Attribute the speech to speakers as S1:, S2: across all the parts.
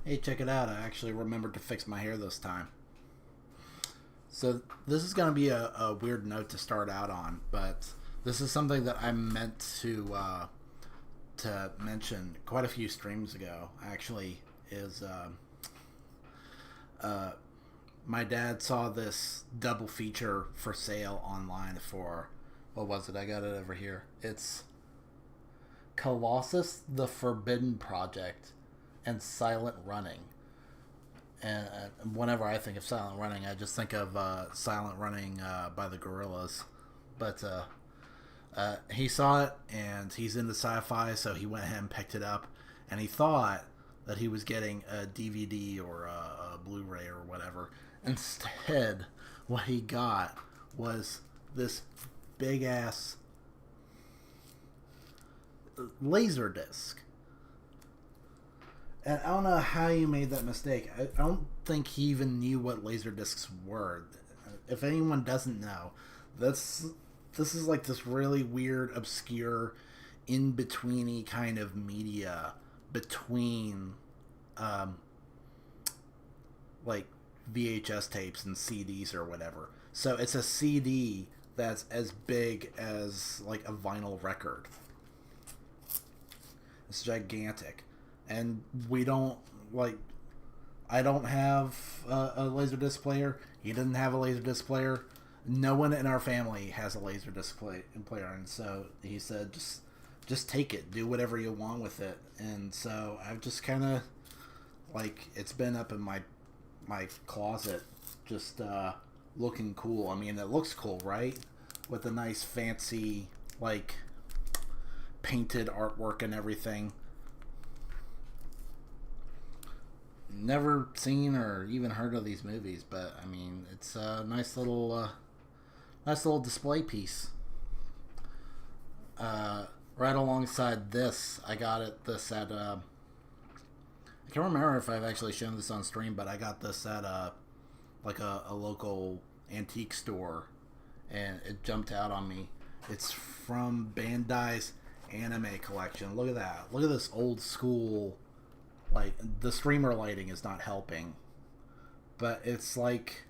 S1: Hey, check it out. I actually remembered to fix my hair this time. So, this is going to be a weird note to start out on, but this is something that I meant to mention quite a few streams ago, actually, is uh, my dad saw this double feature for sale online for, what was it? I got it over here. It's Colossus the Forbidden Project and Silent Running. And whenever I think of Silent Running, I just think of Silent Running by the Gorillas. But he saw it, and he's into sci-fi, so he went ahead and picked it up. And he thought that he was getting a DVD or a Blu-ray or whatever. Instead, what he got was this big ass laser disc. And I don't know how you made that mistake. I don't think he even knew what laser discs were. If anyone doesn't know, this this is like this really weird, obscure, in betweeny kind of media between, um, like VHS tapes and CDs or whatever. So it's a CD that's as big as like a vinyl record. It's gigantic, and we don't like. I don't have a laserdisc player. He doesn't have a laserdisc player. No one in our family has a laserdisc player, and so he said, just take it, do whatever you want with it. And so I've just kind of like it's been up in my closet, just looking cool. I mean, it looks cool, right? With a nice fancy like painted artwork and everything. Never seen or even heard of these movies, but I mean, it's a nice little display piece. Right alongside this, I got it. This at I can't remember if I've actually shown this on stream, but I got this at like a local antique store, and it jumped out on me. It's from Bandai's anime collection. Look at that. Look at this old school. Like, the streamer lighting is not helping, but it's like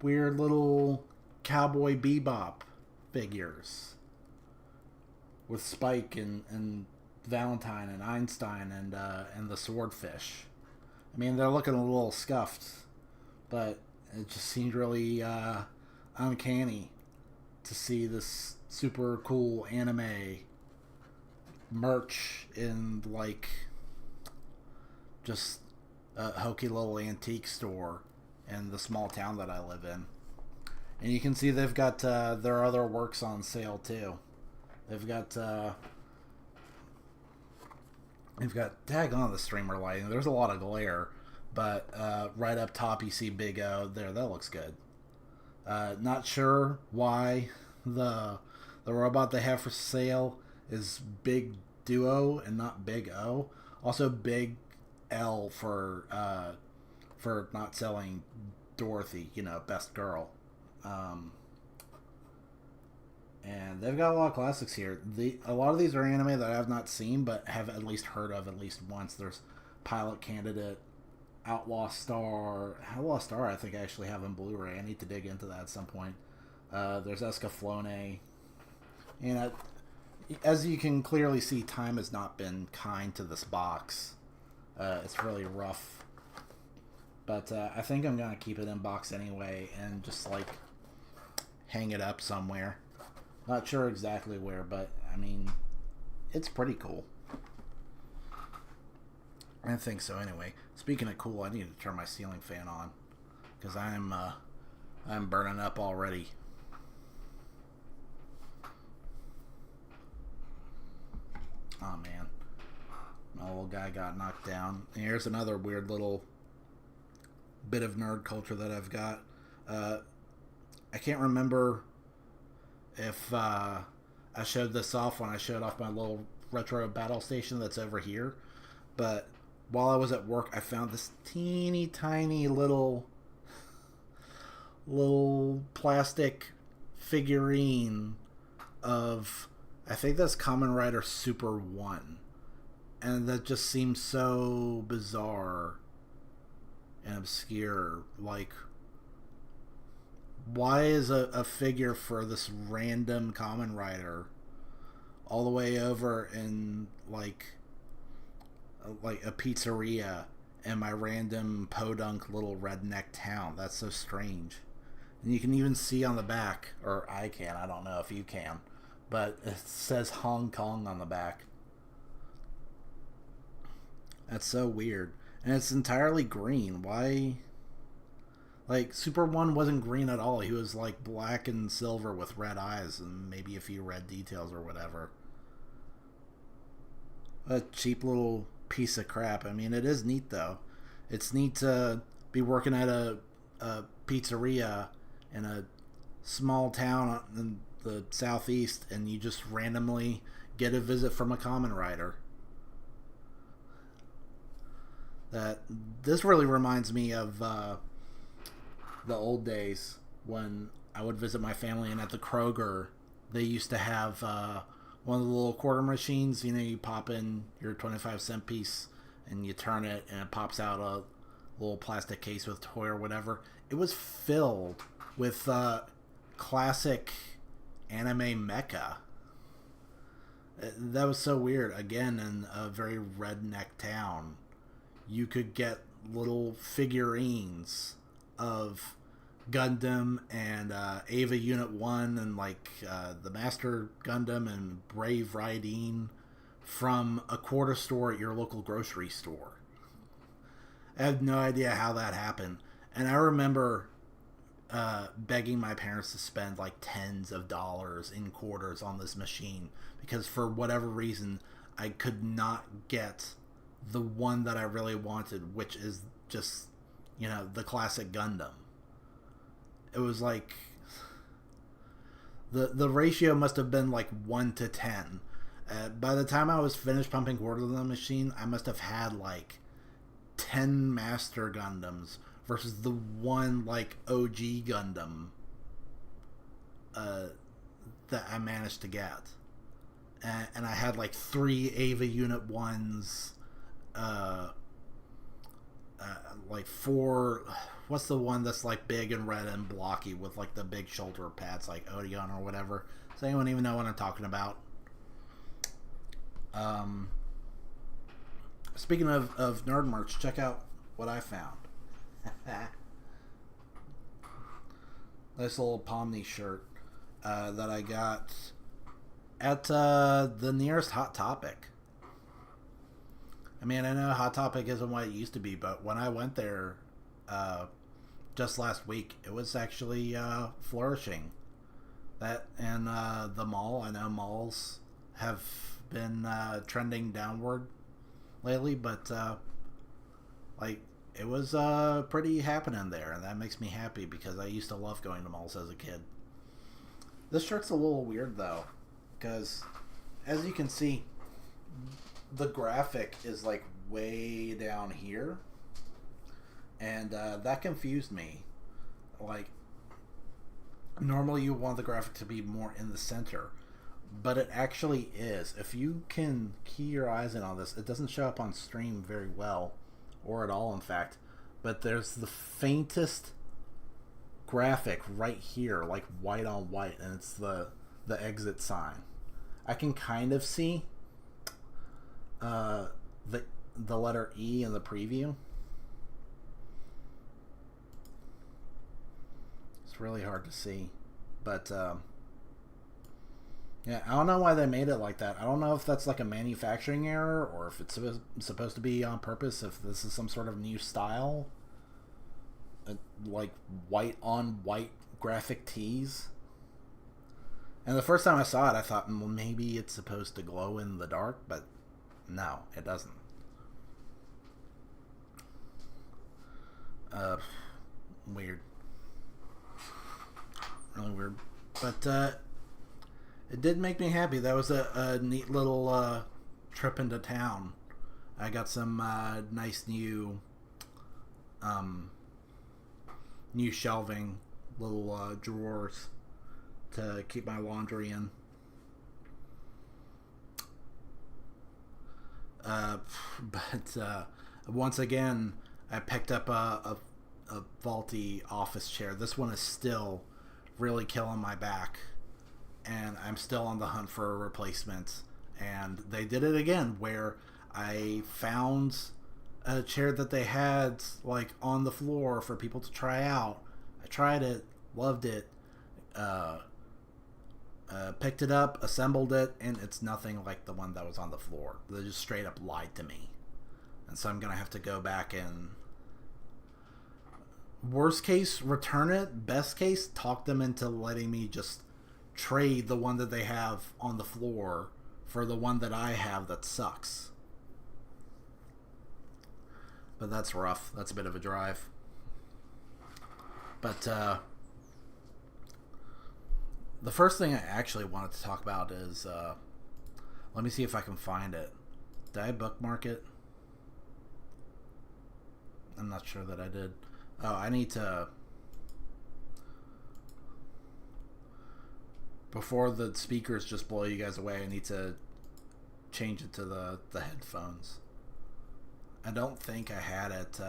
S1: weird little Cowboy Bebop figures with Spike and Valentine and Einstein and the Swordfish. I mean, they're looking a little scuffed, but it just seemed really uncanny to see this super cool anime merch in like just a hokey little antique store in the small town that I live in. And you can see they've got their other works on sale too. They've got tag on the streamer lighting. There's a lot of glare, but right up top you see Big O there. That looks good. Not sure why the robot they have for sale is Big Duo and not Big O. Also, Big L for not selling Dorothy, best girl. And they've got a lot of classics here. A lot of these are anime that I have not seen, but have at least heard of at least once. There's Pilot Candidate, Outlaw Star. Outlaw Star, I think I actually have on Blu-ray. I need to dig into that at some point. There's Escaflowne. And as you can clearly see, time has not been kind to this box. It's really rough. But I think I'm going to keep it in box anyway and just like hang it up somewhere. Not sure exactly where, but I mean, it's pretty cool. I think so anyway. Speaking of cool, I need to turn my ceiling fan on because I'm burning up already. Oh man, my little guy got knocked down. And here's another weird little bit of nerd culture that I've got. I can't remember if I showed this off when I showed off my little retro battle station that's over here, but while I was at work, I found this teeny tiny little plastic figurine of, I think that's Kamen Rider Super 1. and that just seems so bizarre and obscure. Like, why is a figure for this random common writer all the way over in like a pizzeria in my random podunk little redneck town? That's so strange. And you can even see on the back, or I can, I don't know if you can, but it says Hong Kong on the back. That's so weird. And it's entirely green. Why? Like, Super 1 wasn't green at all. He was like black and silver with red eyes and maybe a few red details or whatever. A cheap little piece of crap. I mean, it is neat though. It's neat to be working at a pizzeria in a small town in the southeast, and you just randomly get a visit from a common writer. That this really reminds me of the old days when I would visit my family, and at the Kroger they used to have one of the little quarter machines. You know, you pop in your 25-cent piece and you turn it and it pops out a little plastic case with toy or whatever. It was filled with classic anime mecha. That was so weird. Again, in a very redneck town, you could get little figurines of Gundam and Ava Unit 1 and like the Master Gundam and Brave Raideen from a quarter store at your local grocery store. I have no idea how that happened. And I remember begging my parents to spend like tens of dollars in quarters on this machine because for whatever reason I could not get the one that I really wanted, which is just, you know, the classic Gundam. It was like the ratio must have been like 1 to 10. By the time I was finished pumping quarters on the machine, I must have had like 10 Master Gundams versus the one like OG Gundam that I managed to get. And I had like 3 Ava Unit 1s, like 4, what's the one that's like big and red and blocky with like the big shoulder pads, like Odeon or whatever? Does anyone even know what I'm talking about? Speaking of nerd merch, check out what I found. This little Pomni shirt that I got at the nearest Hot Topic. I mean, I know Hot Topic isn't what it used to be, but when I went there just last week, it was actually flourishing. That and the mall. I know malls have been trending downward lately, but like it was pretty happening there, and that makes me happy because I used to love going to malls as a kid. This shirt's a little weird though, because as you can see, the graphic is like way down here, and that confused me. Like, normally you want the graphic to be more in the center, but it actually is. If you can key your eyes in on this, it doesn't show up on stream very well, or at all in fact, but there's the faintest graphic right here, like white on white, and it's the exit sign. I can kind of see the letter E in the preview. It's really hard to see, but yeah, I don't know why they made it like that. I don't know if that's like a manufacturing error or if it's supposed to be on purpose, if this is some sort of new style, like white on white graphic tees. And the first time I saw it, I thought, well, maybe it's supposed to glow in the dark, but no, it doesn't. Weird. Really weird. But it did make me happy. That was a neat little trip into town. I got some nice new shelving, little drawers to keep my laundry in. Uh, but once again, I picked up a faulty office chair. This one is still really killing my back, and I'm still on the hunt for a replacement. And they did it again, where I found a chair that they had like on the floor for people to try out. I tried it, loved it, uh, picked it up, assembled it, and it's nothing like the one that was on the floor. They just straight up lied to me. And so I'm going to have to go back and, worst case, return it. Best case, talk them into letting me just trade the one that they have on the floor for the one that I have that sucks. But that's rough. That's a bit of a drive. But the first thing I actually wanted to talk about is, let me see if I can find it. Did I bookmark it? I'm not sure that I did. Oh, I need to... Before the speakers just blow you guys away, I need to change it to the headphones. I don't think I had it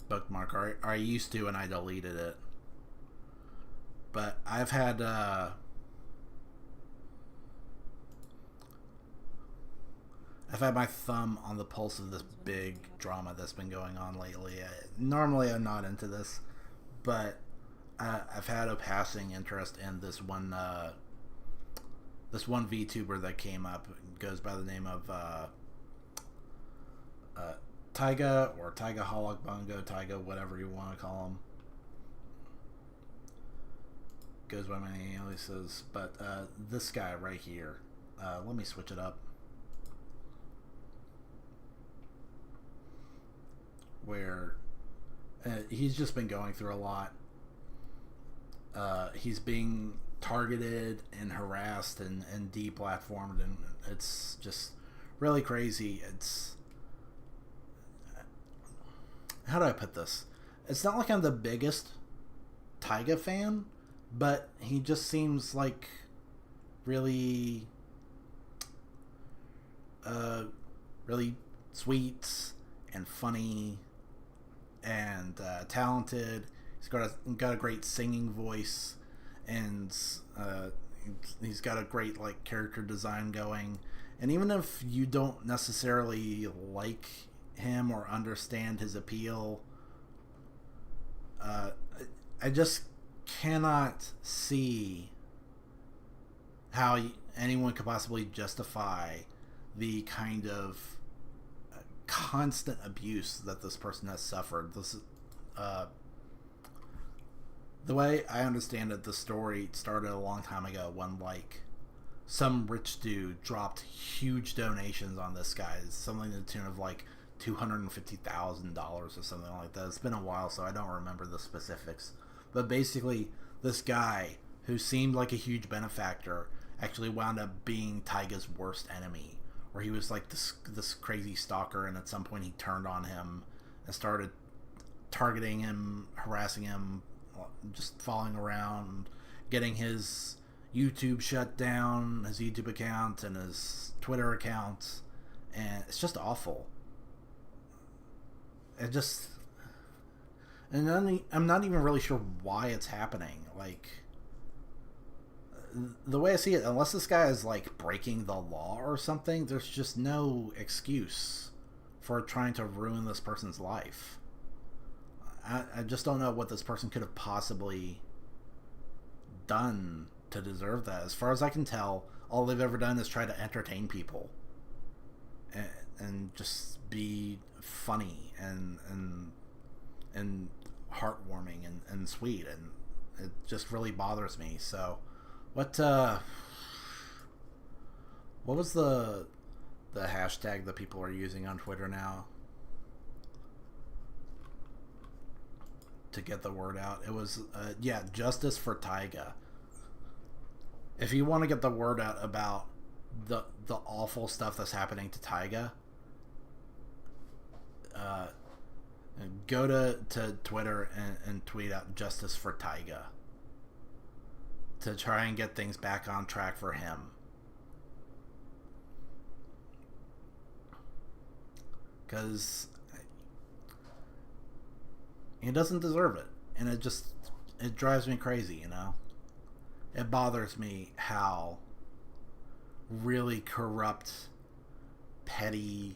S1: bookmark, or I used to and I deleted it. But I've had my thumb on the pulse of this big drama that's been going on lately. Normally I'm not into this, but I've had a passing interest in this one VTuber that came up. It goes by the name of Taiga, or Taiga Hollock Bungo, Taiga, whatever you want to call him. Goes by many aliases, but this guy right here, let me switch it up, where he's just been going through a lot. He's being targeted and harassed and deplatformed, and it's just really crazy. It's, how do I put this? It's not like I'm the biggest Taiga fan, but he just seems like really really sweet and funny and talented. Got a great singing voice, and he's got a great like character design going. And even if you don't necessarily like him or understand his appeal, I just cannot see how anyone could possibly justify the kind of constant abuse that this person has suffered. This the way I understand it, the story started a long time ago when like some rich dude dropped huge donations on this guy, something to the tune of like $250,000 or something like that. It's been a while, so I don't remember the specifics. But basically, this guy who seemed like a huge benefactor actually wound up being Taiga's worst enemy, where he was like this crazy stalker, and at some point he turned on him and started targeting him, harassing him, just following around, getting his YouTube shut down, his YouTube account and his Twitter account, and it's just awful. And I'm not even really sure why it's happening. Like, the way I see it, unless this guy is like breaking the law or something, there's just no excuse for trying to ruin this person's life. I just don't know what this person could have possibly done to deserve that. As far as I can tell, all they've ever done is try to entertain people and just be funny and heartwarming and sweet, and it just really bothers me. So what was the hashtag that people are using on Twitter now to get the word out? It was justice for Taiga. If you want to get the word out about the awful stuff that's happening to Taiga, go to Twitter and tweet out justice for Taiga to try and get things back on track for him. because he doesn't deserve it, and it drives me crazy. It bothers me how really corrupt, petty,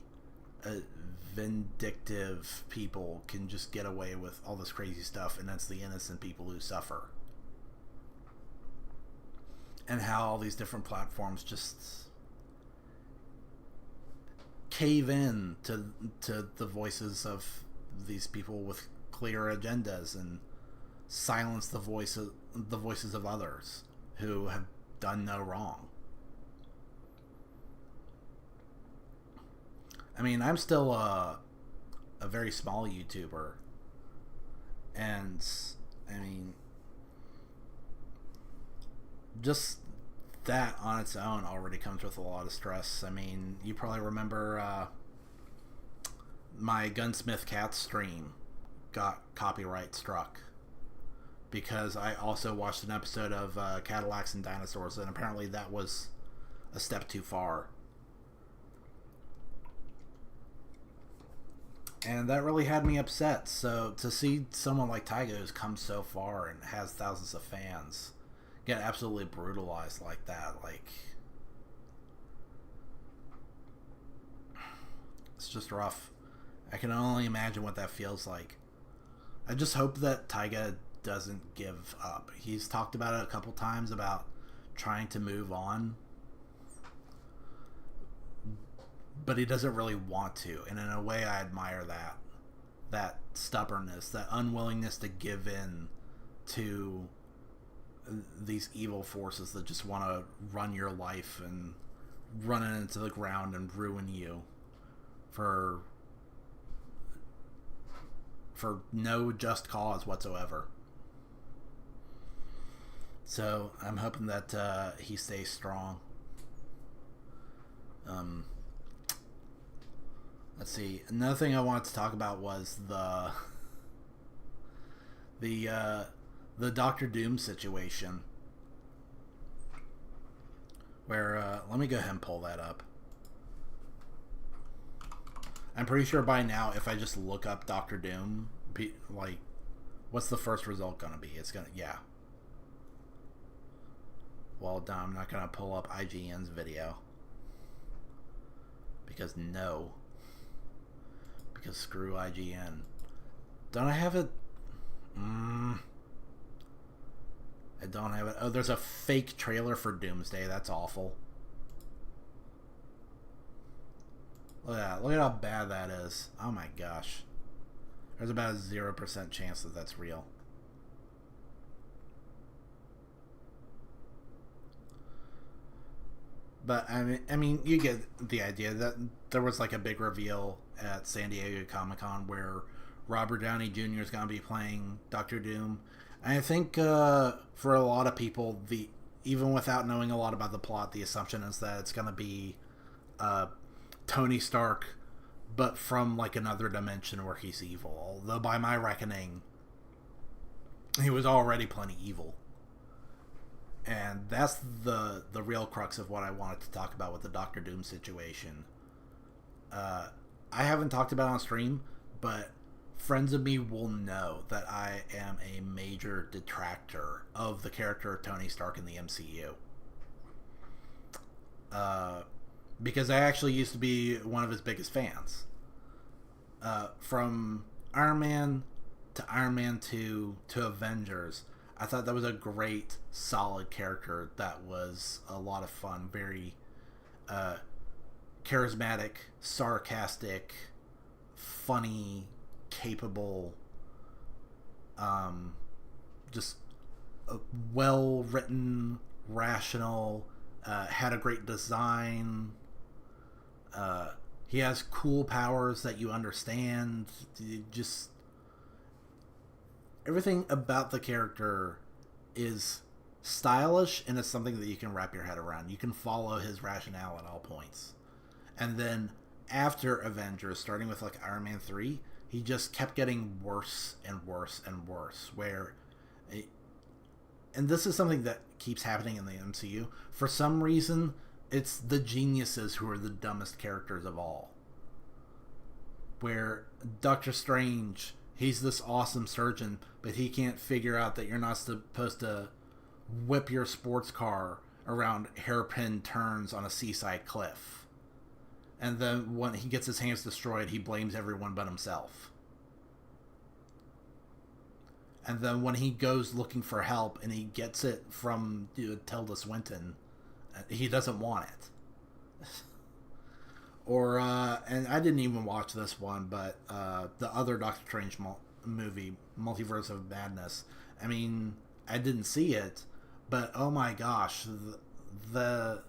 S1: vindictive people can just get away with all this crazy stuff, and that's the innocent people who suffer. And how all these different platforms just cave in to the voices of these people with clear agendas and silence the voices of others who have done no wrong. I mean, I'm still a very small YouTuber, and I mean, just that on its own already comes with a lot of stress. I mean, you probably remember my Gunsmith Cat stream got copyright struck because I also watched an episode of Cadillacs and Dinosaurs, and apparently that was a step too far. And that really had me upset. So to see someone like Tyga who's come so far and has thousands of fans get absolutely brutalized like that, it's just rough. I can only imagine what that feels like. I just hope that Tyga doesn't give up. He's talked about it a couple times about trying to move on, but he doesn't really want to, and in a way I admire that stubbornness, that unwillingness to give in to these evil forces that just want to run your life and run it into the ground and ruin you for no just cause whatsoever. So I'm hoping that he stays strong. Let's see. Another thing I wanted to talk about was the Doctor Doom situation. Where let me go ahead and pull that up. I'm pretty sure by now, if I just look up Doctor Doom, what's the first result gonna be? It's gonna Well, no, I'm not gonna pull up IGN's video because screw IGN. Don't I have it? I don't have it. Oh, there's a fake trailer for Doomsday. That's awful. Look at that. Look at how bad that is. Oh my gosh. There's about a 0% chance that that's real. But I mean, you get the idea that there was a big reveal at San Diego Comic-Con where Robert Downey Jr. is going to be playing Doctor Doom. And I think for a lot of people, even without knowing a lot about the plot, the assumption is that it's going to be Tony Stark, but from another dimension where he's evil. Although by my reckoning, he was already plenty evil. And that's the real crux of what I wanted to talk about with the Doctor Doom situation. I haven't talked about it on stream, but friends of me will know that I am a major detractor of the character of Tony Stark in the MCU. Because I actually used to be one of his biggest fans. From Iron Man to Iron Man 2 to Avengers, I thought that was a great, solid character that was a lot of fun. Very charismatic, sarcastic, funny, capable, just well-written, rational, had a great design. He has cool powers that you understand. Just everything about the character is stylish, and it's something that you can wrap your head around. You can follow his rationale at all points. And then after Avengers, starting with Iron Man 3, he just kept getting worse and worse and worse. And this is something that keeps happening in the MCU. For some reason, it's the geniuses who are the dumbest characters of all. where Doctor Strange, he's this awesome surgeon, but he can't figure out that you're not supposed to whip your sports car around hairpin turns on a seaside cliff. And then when he gets his hands destroyed, he blames everyone but himself. And then when he goes looking for help and he gets it from Tilda Swinton, he doesn't want it. Or, and I didn't even watch this one, but the other Doctor Strange movie, Multiverse of Madness, I mean, I didn't see it, but oh my gosh, the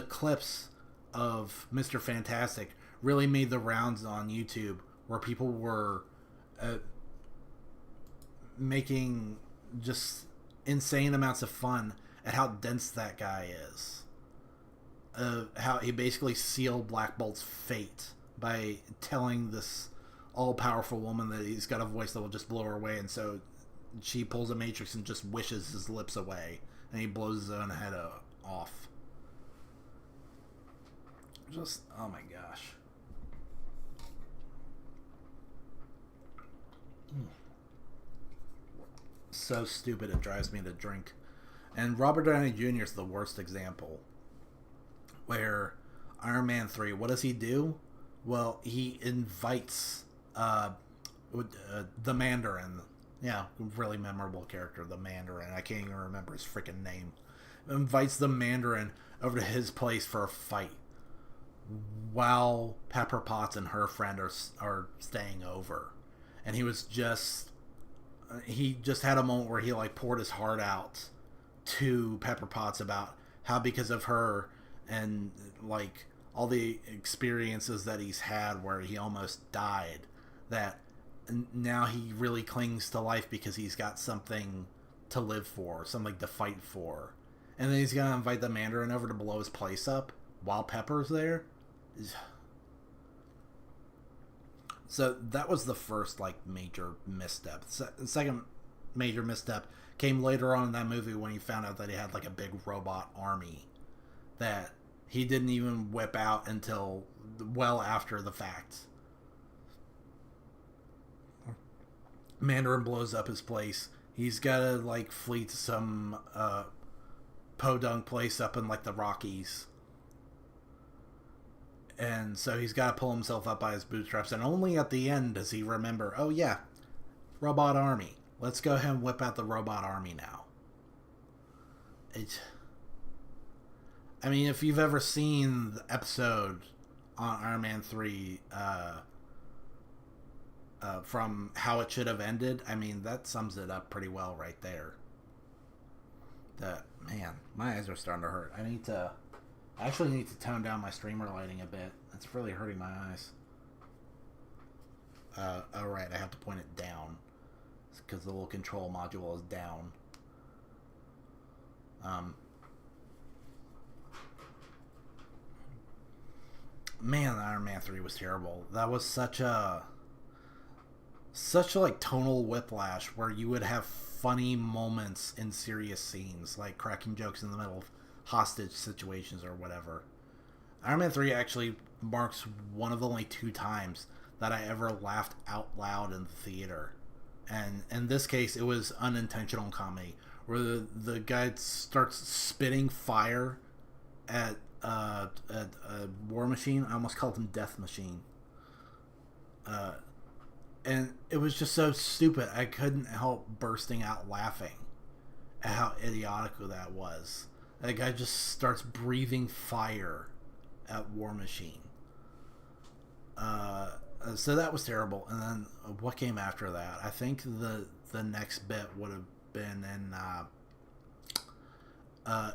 S1: clips of Mr. Fantastic really made the rounds on YouTube, where people were making just insane amounts of fun at how dense that guy is. How he basically sealed Black Bolt's fate by telling this all-powerful woman that he's got a voice that will just blow her away, and so she pulls a Matrix and just wishes his lips away, and he blows his own head off. Just, oh my gosh. So stupid it drives me to drink. And Robert Downey Jr. is the worst example. Where Iron Man 3, what does he do? Well, he invites the Mandarin. Yeah, really memorable character, the Mandarin. I can't even remember his freaking name. Invites the Mandarin over to his place for a fight, while Pepper Potts and her friend are staying over. And he just had a moment where he like poured his heart out to Pepper Potts about how, because of her and like all the experiences that he's had where he almost died, that now he really clings to life because he's got something to live for, something to fight for. And then he's gonna invite the Mandarin over to blow his place up while Pepper's there. So that was the first like major misstep. The second major misstep came later on in that movie when he found out that he had like a big robot army that he didn't even whip out until well after the fact. Mandarin blows up his place. He's got to like flee to some podunk place up in like the Rockies. And so he's got to pull himself up by his bootstraps. And only at the end does he remember, oh yeah, robot army. Let's go ahead and whip out the robot army now. I mean, if you've ever seen the episode on Iron Man 3 from How It Should Have Ended, I mean, that sums it up pretty well right there. Man, my eyes are starting to hurt. I actually need to tone down my streamer lighting a bit. It's really hurting my eyes. Alright, I have to point it down. It's because the little control module is down. Man, Iron Man 3 was terrible. That was such a like tonal whiplash where you would have funny moments in serious scenes, like cracking jokes in the middle of hostage situations or whatever. Iron Man 3 actually marks one of only 2 times that I ever laughed out loud in the theater. And in this case, it was unintentional comedy, where the guy starts spitting fire at War Machine. I almost called him Death Machine. And it was just so stupid. I couldn't help bursting out laughing at how idiotic that was. That guy just starts breathing fire at War Machine. So that was terrible. And then what came after that? I think the next bit would have been in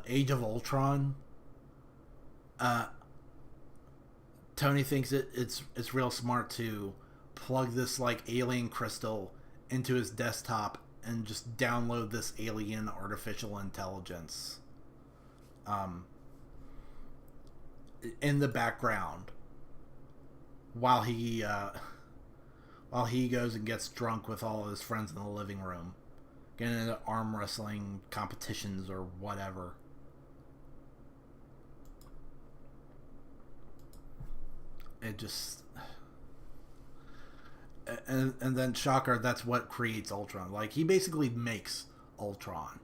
S1: Age of Ultron. Tony thinks it's real smart to plug this like alien crystal into his desktop and just download this alien artificial intelligence in the background while he goes and gets drunk with all of his friends in the living room, getting into arm wrestling competitions or whatever. and then shocker, that's what creates Ultron. Like, he basically makes Ultron.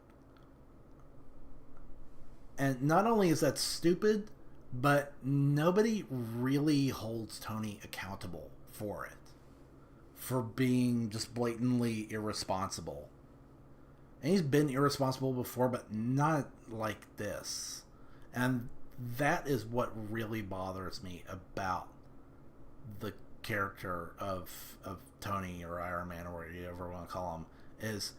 S1: And not only is that stupid, but nobody really holds Tony accountable for it, for being just blatantly irresponsible. And he's been irresponsible before, but not like this. And that is what really bothers me about the character of Tony, or Iron Man, or whatever you ever want to call him, is,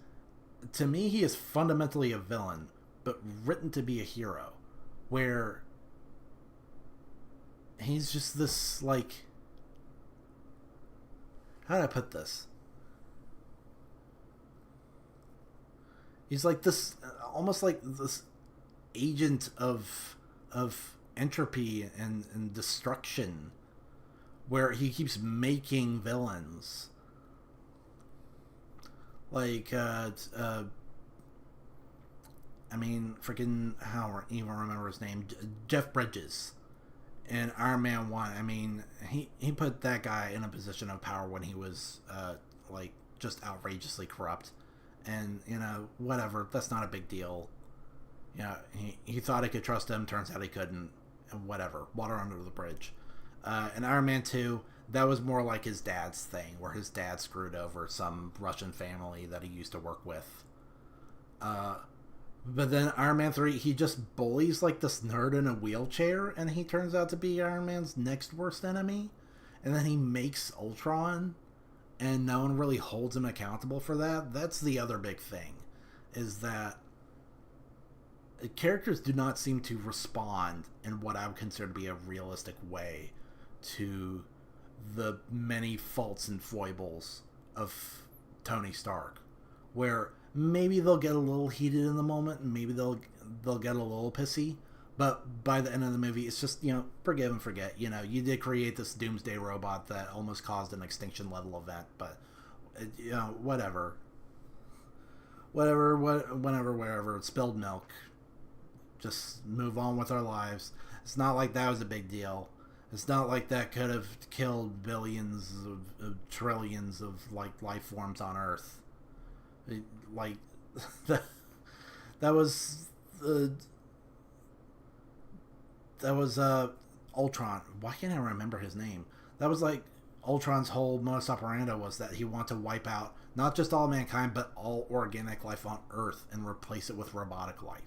S1: to me, he is fundamentally a villain, but written to be a hero, where he's just this, like, how do I put this? He's like this, almost like this agent of entropy and destruction, where he keeps making villains. Like, I mean, freaking, how I don't even remember his name, Jeff Bridges in Iron Man 1. I mean, he put that guy in a position of power when he was, like, just outrageously corrupt. And, you know, whatever, that's not a big deal. You know, he thought he could trust him, turns out he couldn't, and whatever, water under the bridge. In Iron Man 2, that was more like his dad's thing, where his dad screwed over some Russian family that he used to work with. But then Iron Man 3, he just bullies, like, this nerd in a wheelchair, and he turns out to be Iron Man's next worst enemy. And then he makes Ultron, and no one really holds him accountable for that. That's the other big thing, is that characters do not seem to respond in what I would consider to be a realistic way to the many faults and foibles of Tony Stark, where maybe they'll get a little heated in the moment, and maybe they'll get a little pissy, but by the end of the movie, it's just, you know, forgive and forget. You know, you did create this doomsday robot that almost caused an extinction level event, but, you know, whatever, wherever, it's spilled milk. Just move on with our lives. It's not like that was a big deal. It's not like that could have killed billions of trillions of, like, life forms on Earth. Like, that was Ultron. Why can't I remember his name? That was, like, Ultron's whole modus operandi, was that he wanted to wipe out not just all mankind, but all organic life on Earth and replace it with robotic life.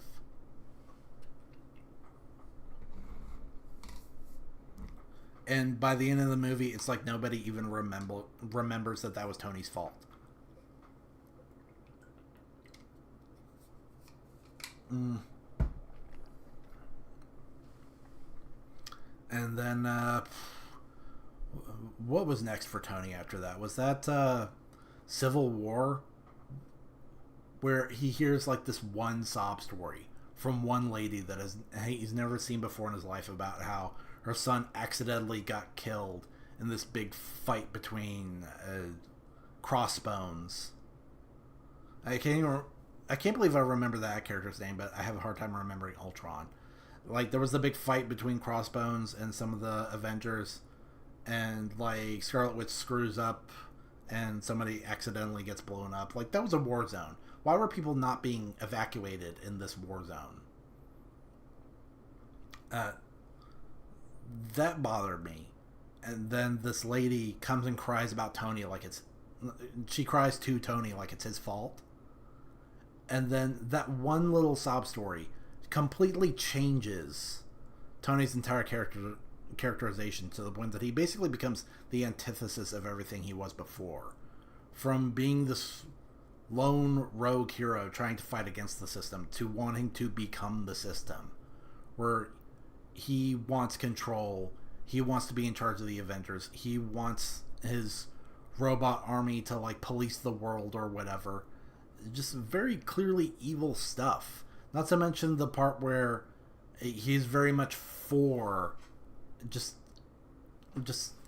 S1: And by the end of the movie, it's like nobody even remembers that was Tony's fault. And then, what was next for Tony after that? Was that Civil War? Where he hears, like, this one sob story from one lady that he's never seen before in his life, about how her son accidentally got killed in this big fight between Crossbones. I can't believe I remember that character's name, but I have a hard time remembering Ultron. Like, there was the big fight between Crossbones and some of the Avengers, and, like, Scarlet Witch screws up and somebody accidentally gets blown up. Like, that was a war zone. Why were people not being evacuated in this war zone? That bothered me. And then this lady comes and cries about Tony she cries to Tony like it's his fault. And then that one little sob story completely changes Tony's entire characterization, to the point that he basically becomes the antithesis of everything he was before. From being this lone rogue hero trying to fight against the system, to wanting to become the system, where he wants control, he wants to be in charge of the Avengers, he wants his robot army to, like, police the world or whatever. Just very clearly evil stuff. Not to mention the part where he's very much for just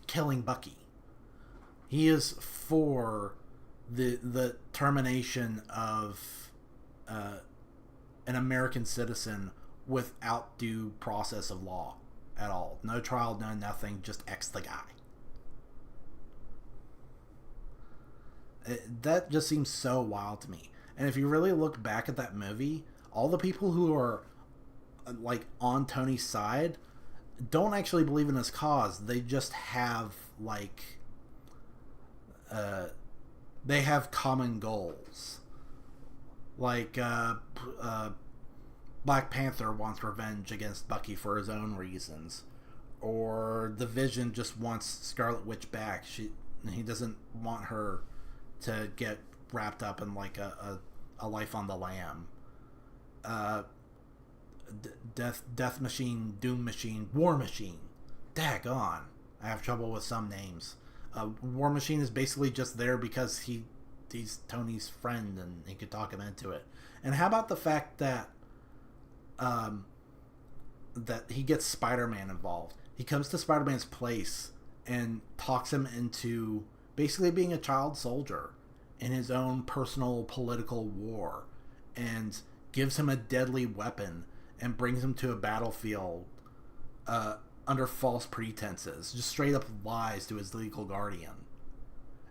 S1: killing Bucky. He is for the termination of an American citizen without due process of law at all. No trial, no nothing, just X the guy. That just seems so wild to me. And if you really look back at that movie, all the people who are like on Tony's side don't actually believe in his cause. They just have like they have common goals. Like Black Panther wants revenge against Bucky for his own reasons, or the Vision just wants Scarlet Witch back. He doesn't want her to get wrapped up in like a life on the lam. Death Machine, Doom Machine, War Machine. Daggone. I have trouble with some names. War Machine is basically just there because he's Tony's friend and he could talk him into it. And how about the fact that that he gets Spider-Man involved? He comes to Spider-Man's place and talks him into basically being a child soldier in his own personal political war, and gives him a deadly weapon and brings him to a battlefield under false pretenses, just straight up lies to his legal guardian,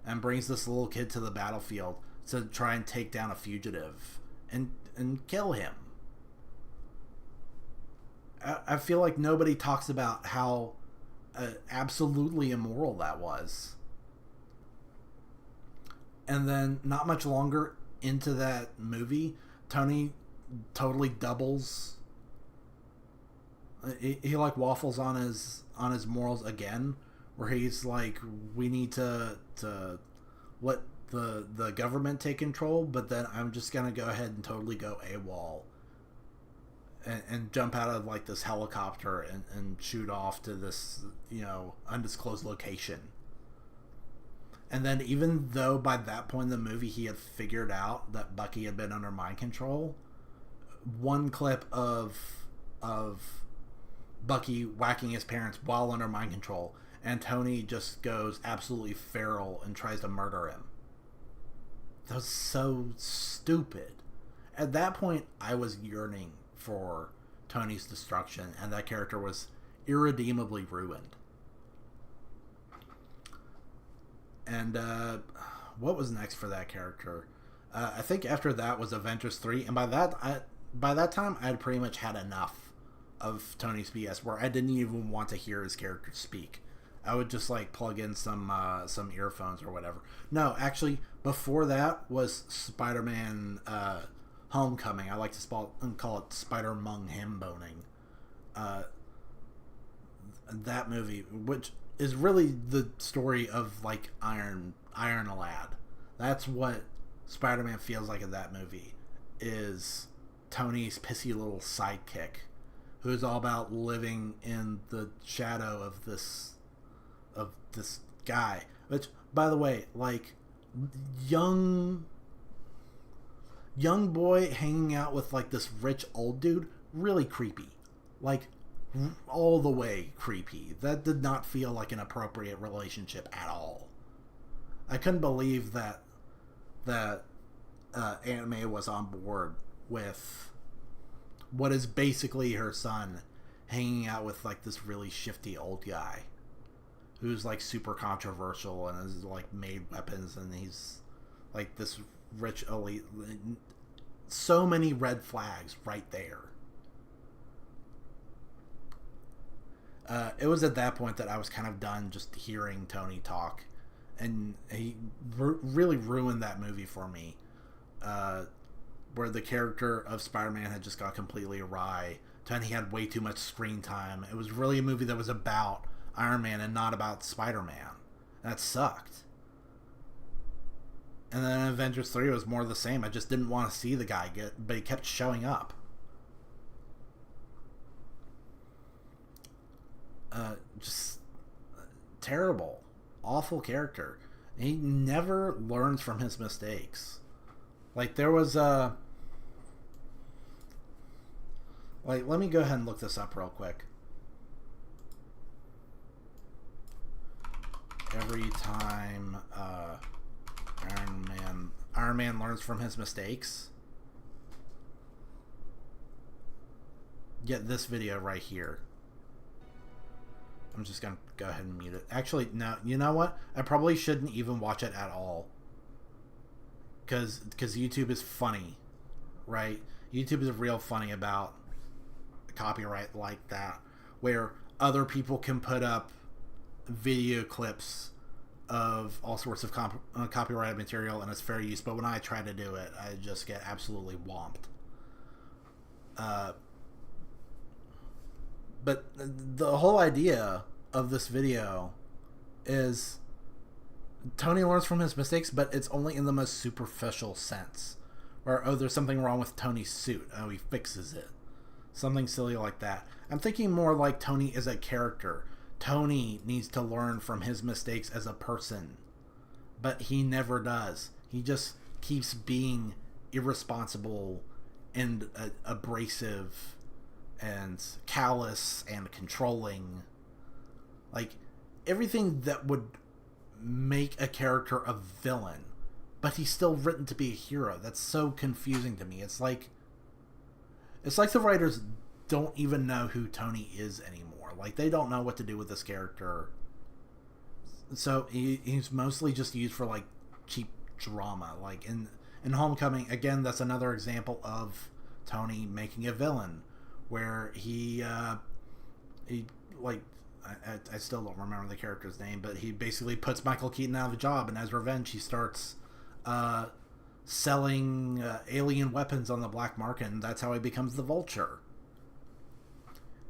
S1: and brings this little kid to the battlefield to try and take down a fugitive and kill him. I feel like nobody talks about how absolutely immoral that was. And then not much longer into that movie, Tony totally doubles. He like waffles on his morals again, where he's like, we need to let the government take control, but then I'm just gonna go ahead and totally go AWOL and jump out of like this helicopter and shoot off to this, you know, undisclosed location. And then even though by that point in the movie he had figured out that Bucky had been under mind control, one clip of Bucky whacking his parents while under mind control, and Tony just goes absolutely feral and tries to murder him. That was so stupid. At that point, I was yearning for Tony's destruction, and that character was irredeemably ruined. And what was next for that character? I think after that was Avengers 3, and by that time I had pretty much had enough of Tony's BS, where I didn't even want to hear his character speak. I would just like plug in some earphones or whatever. No, actually, before that was Spider-Man Homecoming. I like to call it Spider-Mung Him Boning. That movie, which is really the story of like Iron Lad. That's what Spider-Man feels like in that movie, is Tony's pissy little sidekick who's all about living in the shadow of this guy. Which, by the way, like young boy hanging out with like this rich old dude, really creepy. Like all the way creepy. That did not feel like an appropriate relationship at all. I couldn't believe that Aunt May was on board with what is basically her son hanging out with like this really shifty old guy who's like super controversial and has like made weapons, and he's like this rich elite. So many red flags right there. It was at that point that I was kind of done just hearing Tony talk, and he really ruined that movie for me, where the character of Spider-Man had just got completely awry. Tony had way too much screen time. It was really a movie that was about Iron Man and not about Spider-Man. That sucked. And then Avengers 3 was more the same. I just didn't want to see the guy but he kept showing up. Just terrible, awful character. He never learns from his mistakes. Like there was like, let me go ahead and look this up real quick. Every time Iron Man learns from his mistakes. Get this video right here. I'm just going to go ahead and mute it. Actually, no, you know what? I probably shouldn't even watch it at all. because YouTube is funny, right? YouTube is real funny about copyright like that, where other people can put up video clips of all sorts of copyrighted material and it's fair use, but when I try to do it, I just get absolutely whomped. But the whole idea of this video is Tony learns from his mistakes, but it's only in the most superficial sense. Where, oh, there's something wrong with Tony's suit. Oh, he fixes it. Something silly like that. I'm thinking more like Tony is a character. Tony needs to learn from his mistakes as a person. But he never does. He just keeps being irresponsible and abrasive and callous and controlling. Like, everything that would make a character a villain, but he's still written to be a hero. That's so confusing to me. It's like the writers don't even know who Tony is anymore. Like, they don't know what to do with this character. So he's mostly just used for like cheap drama. Like in Homecoming, again, that's another example of Tony making a villain, where he like, I still don't remember the character's name, but he basically puts Michael Keaton out of a job, and as revenge, he starts selling alien weapons on the black market, and that's how he becomes the Vulture.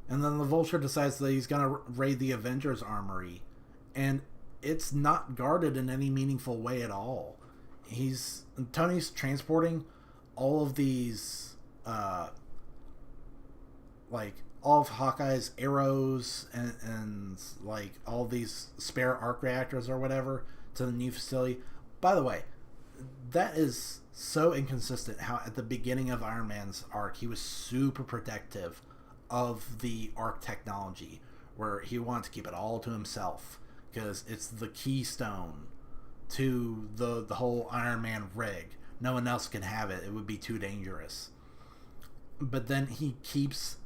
S1: And then the Vulture decides that he's going to raid the Avengers Armory, and it's not guarded in any meaningful way at all. Tony's transporting all of these like all of Hawkeye's arrows and like all these spare arc reactors or whatever to the new facility. By the way, that is so inconsistent how at the beginning of Iron Man's arc he was super protective of the arc technology, where he wanted to keep it all to himself because it's the keystone to the whole Iron Man rig. No one else can have it. It would be too dangerous. But then he keeps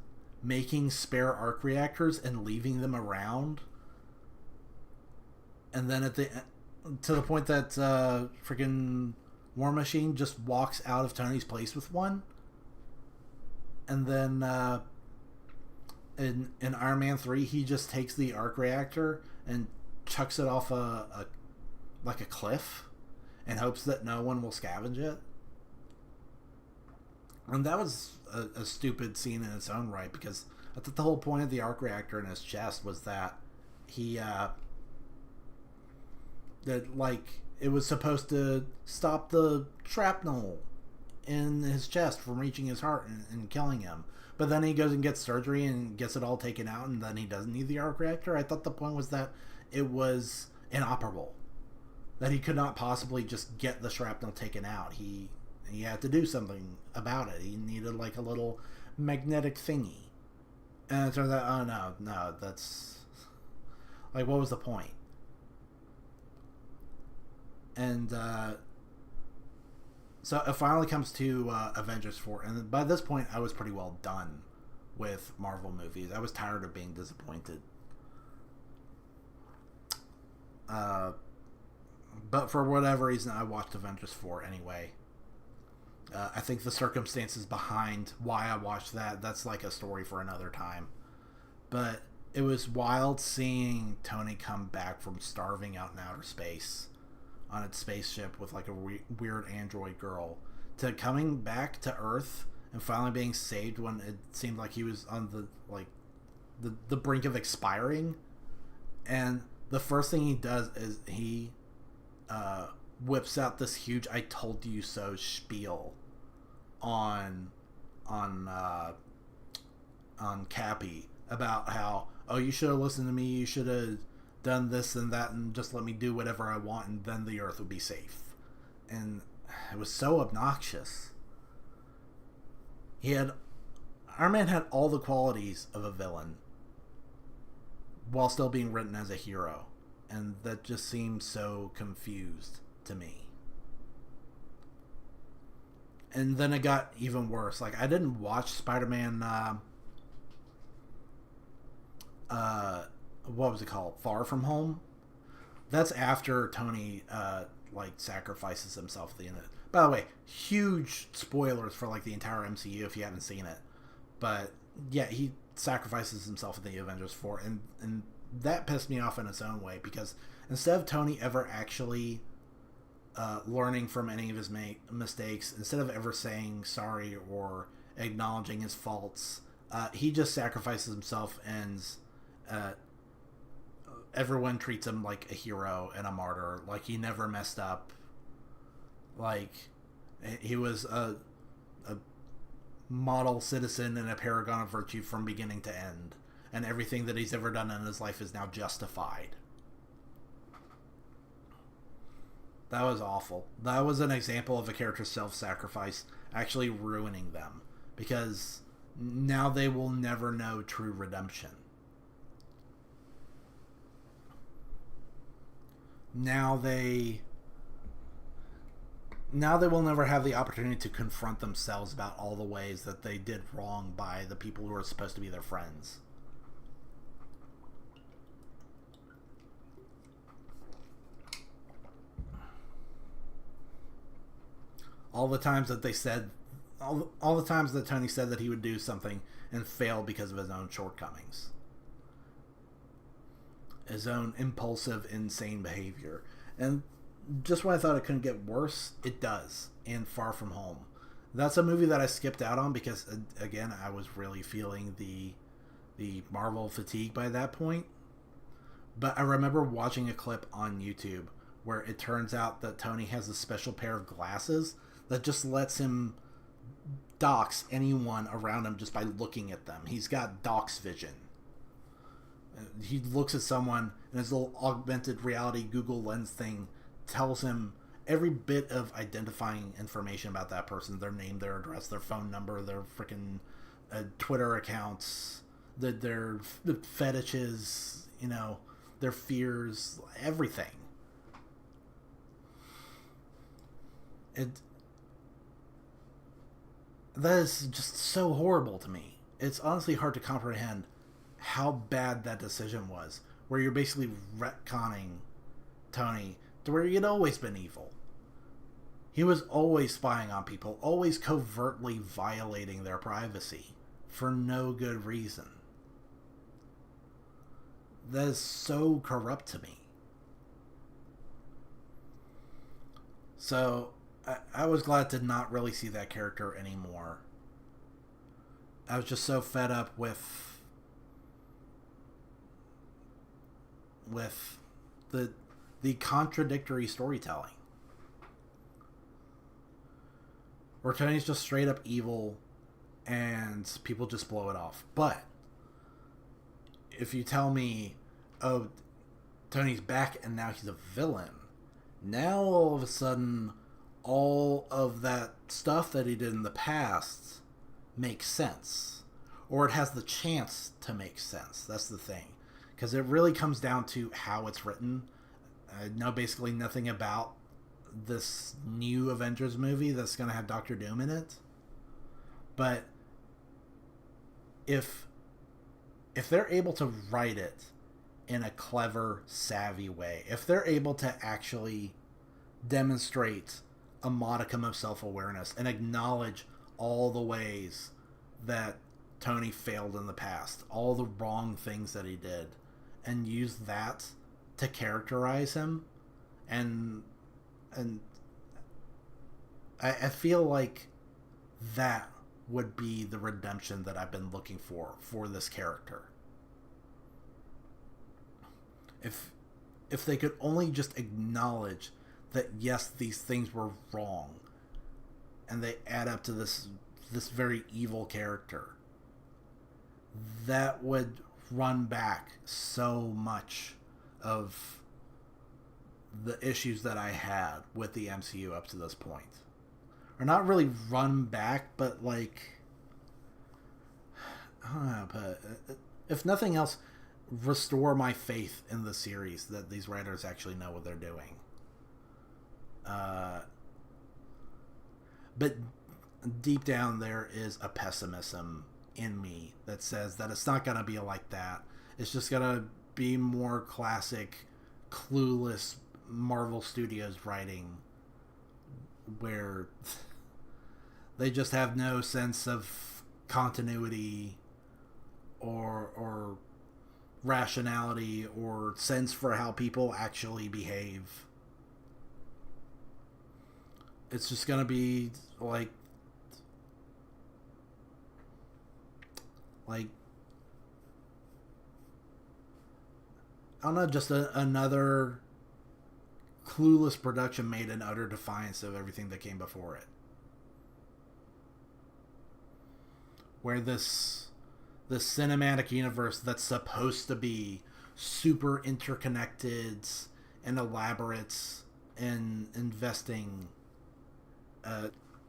S1: making spare arc reactors and leaving them around, and then to the point that freaking War Machine just walks out of Tony's place with one, and then in Iron Man 3 he just takes the arc reactor and chucks it off a cliff and hopes that no one will scavenge it. And that was a stupid scene in its own right, because I thought the whole point of the arc reactor in his chest was that that like it was supposed to stop the shrapnel in his chest from reaching his heart and killing him. But then he goes and gets surgery and gets it all taken out, and then he doesn't need the arc reactor. I thought the point was that it was inoperable, that he could not possibly just get the shrapnel taken out. He had to do something about it. He needed like a little magnetic thingy. And it turns out, oh no, that's like, what was the point? And so it finally comes to Avengers 4, and by this point I was pretty well done with Marvel movies. I was tired of being disappointed. But for whatever reason, I watched Avengers 4 anyway. I think the circumstances behind why I watched that's like a story for another time. But it was wild seeing Tony come back from starving out in outer space on its spaceship with like a weird android girl to coming back to Earth and finally being saved when it seemed like he was on the brink of expiring. And the first thing he does is he whips out this huge "I told you so" spiel on Cappy about how, oh, you should have listened to me, you should have done this and that and just let me do whatever I want, and then the Earth would be safe. And it was so obnoxious. Iron Man had all the qualities of a villain while still being written as a hero, and that just seemed so confused to me. And then it got even worse. Like, I didn't watch Spider-Man what was it called? Far From Home? That's after Tony like sacrifices himself at the end of it. By the way, huge spoilers for like the entire MCU if you haven't seen it. But yeah, he sacrifices himself in the Avengers 4, and that pissed me off in its own way, because instead of Tony ever actually learning from any of his mistakes, instead of ever saying sorry or acknowledging his faults, he just sacrifices himself, and everyone treats him like a hero and a martyr, like he never messed up, like he was a model citizen and a paragon of virtue from beginning to end, and everything that he's ever done in his life is now justified. That was awful. That was an example of a character's self-sacrifice actually ruining them, because now they will never know true redemption. Now they will never have the opportunity to confront themselves about all the ways that they did wrong by the people who are supposed to be their friends. All the times that they said, all the times that Tony said that he would do something and failed because of his own shortcomings. His own impulsive, insane behavior. And just when I thought it couldn't get worse, it does. And Far From Home. That's a movie that I skipped out on because, again, I was really feeling the Marvel fatigue by that point. But I remember watching a clip on YouTube where it turns out that Tony has a special pair of glasses that just lets him dox anyone around him just by looking at them. He's got dox vision. He looks at someone, and his little augmented reality Google Lens thing tells him every bit of identifying information about that person: their name, their address, their phone number, their freaking Twitter accounts, their fetishes, their fears, everything. That is just so horrible to me. It's honestly hard to comprehend how bad that decision was, where you're basically retconning Tony to where he had always been evil. He was always spying on people, always covertly violating their privacy for no good reason. That is so corrupt to me. So I was glad to not really see that character anymore. I was just so fed up with the contradictory storytelling, where Tony's just straight up evil and people just blow it off. But if you tell me, oh, Tony's back and now he's a villain, now all of a sudden all of that stuff that he did in the past makes sense, or it has the chance to make sense. That's the thing, because it really comes down to how it's written. I know basically nothing about this new Avengers movie that's going to have Doctor Doom in it, but if they're able to write it in a clever, savvy way, if they're able to actually demonstrate a modicum of self-awareness and acknowledge all the ways that Tony failed in the past, all the wrong things that he did, and use that to characterize him, and I feel like that would be the redemption that I've been looking for this character. If they could only just acknowledge that yes, these things were wrong, and they add up to this very evil character, that would run back so much of the issues that I had with the MCU up to this point. Or not really run back, but like, I don't know, but if nothing else, restore my faith in the series that these writers actually know what they're doing. But deep down there is a pessimism in me that says that it's not going to be like that. It's just going to be more classic, clueless Marvel Studios writing, where they just have no sense of continuity or rationality or sense for how people actually behave. It's just gonna be like I don't know, just another clueless production made in utter defiance of everything that came before it. Where this cinematic universe that's supposed to be super interconnected and elaborate and investing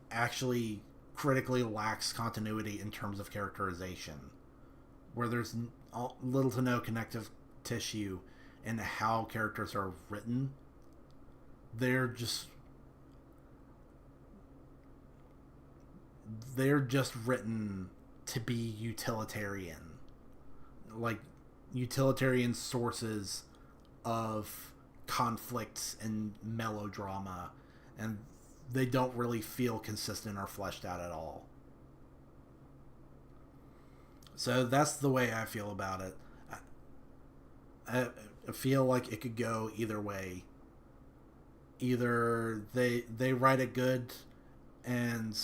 S1: actually critically lacks continuity in terms of characterization, where there's little to no connective tissue in how characters are written. They're just written to be utilitarian, like utilitarian sources of conflicts and melodrama, and they don't really feel consistent or fleshed out at all. So that's the way I feel about it. I feel like it could go either way. Either they write it good, and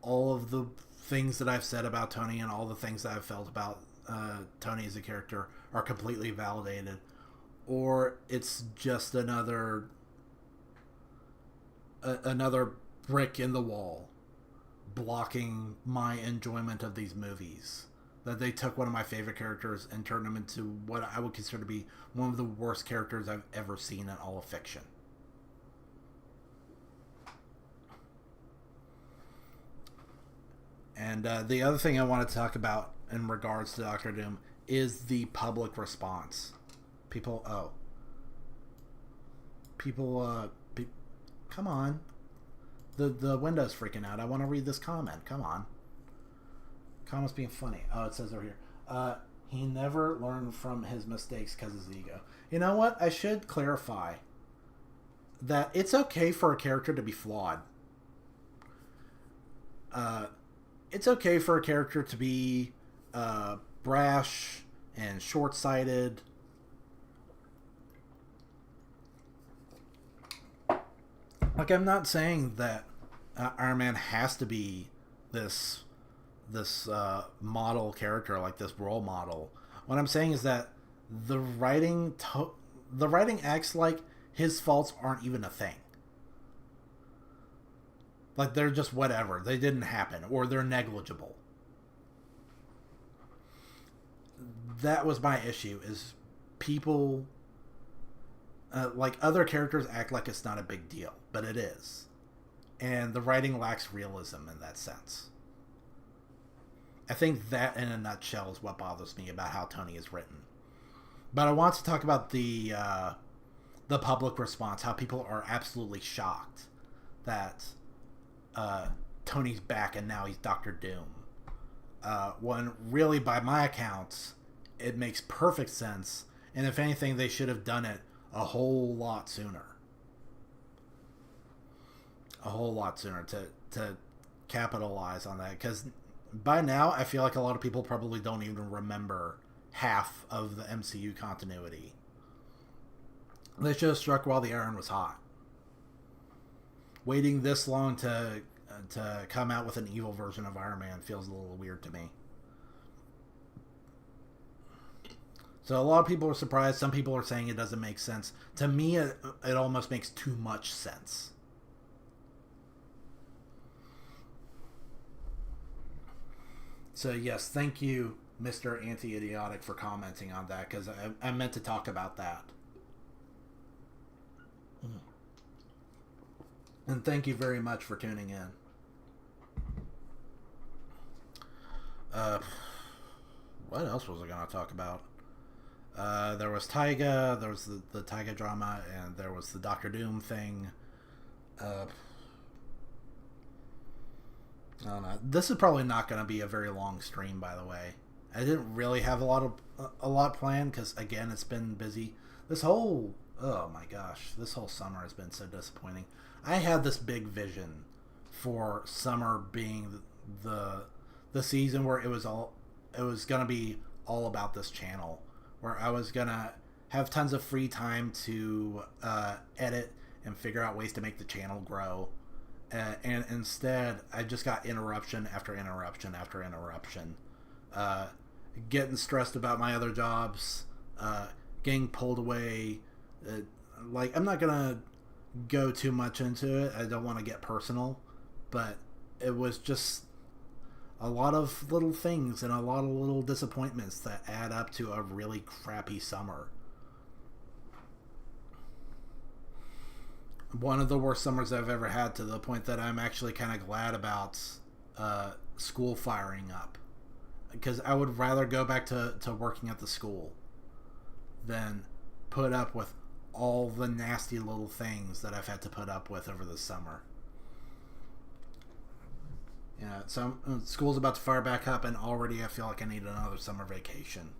S1: all of the things that I've said about Tony and all the things that I've felt about Tony as a character are completely validated, or it's just another brick in the wall blocking my enjoyment of these movies. That they took one of my favorite characters and turned him into what I would consider to be one of the worst characters I've ever seen in all of fiction. And the other thing I want to talk about in regards to Doctor Doom is the public response. People, come on. The window's freaking out. I want to read this comment. Come on. Comment's being funny. Oh, it says over here. He never learned from his mistakes because of his ego. You know what? I should clarify that it's okay for a character to be flawed. It's okay for a character to be brash and short-sighted. Like, I'm not saying that Iron Man has to be this model character, like this role model. What I'm saying is that the writing acts like his faults aren't even a thing. Like, they're just whatever. They didn't happen, or they're negligible. That was my issue, is people, like, other characters act like it's not a big deal, but it is. And the writing lacks realism in that sense. I think that, in a nutshell, is what bothers me about how Tony is written. But I want to talk about the public response, how people are absolutely shocked that Tony's back and now he's Doctor Doom. When really, by my accounts, it makes perfect sense, and if anything, they should have done it a whole lot sooner. A whole lot sooner to capitalize on that, because by now I feel like a lot of people probably don't even remember half of the MCU continuity. They should have struck while the iron was hot. Waiting this long to come out with an evil version of Iron Man feels a little weird to me. So a lot of people are surprised. Some people are saying it doesn't make sense. To me, it almost makes too much sense. So yes, thank you, Mr. Anti-Idiotic, for commenting on that, because I meant to talk about that. And thank you very much for tuning in. What else was I going to talk about? There was Tyga, there was the Tyga drama, and there was the Doctor Doom thing. I don't know. This is probably not going to be a very long stream, by the way. I didn't really have a lot planned, because, again, it's been busy. This whole Oh my gosh, this whole summer has been so disappointing. I had this big vision for summer being the season where it was gonna be all about this channel, where I was gonna have tons of free time to edit and figure out ways to make the channel grow. And instead, I just got interruption after interruption after interruption. Uh, Getting stressed about my other jobs, getting pulled away. Uh, like, I'm not gonna go too much into it. I don't want to get personal, but it was just a lot of little things and a lot of little disappointments that add up to a really crappy summer. One of the worst summers I've ever had, to the point that I'm actually kind of glad about school firing up, because I would rather go back to working at the school than put up with all the nasty little things that I've had to put up with over the summer. Yeah, so school's about to fire back up, and already I feel like I need another summer vacation.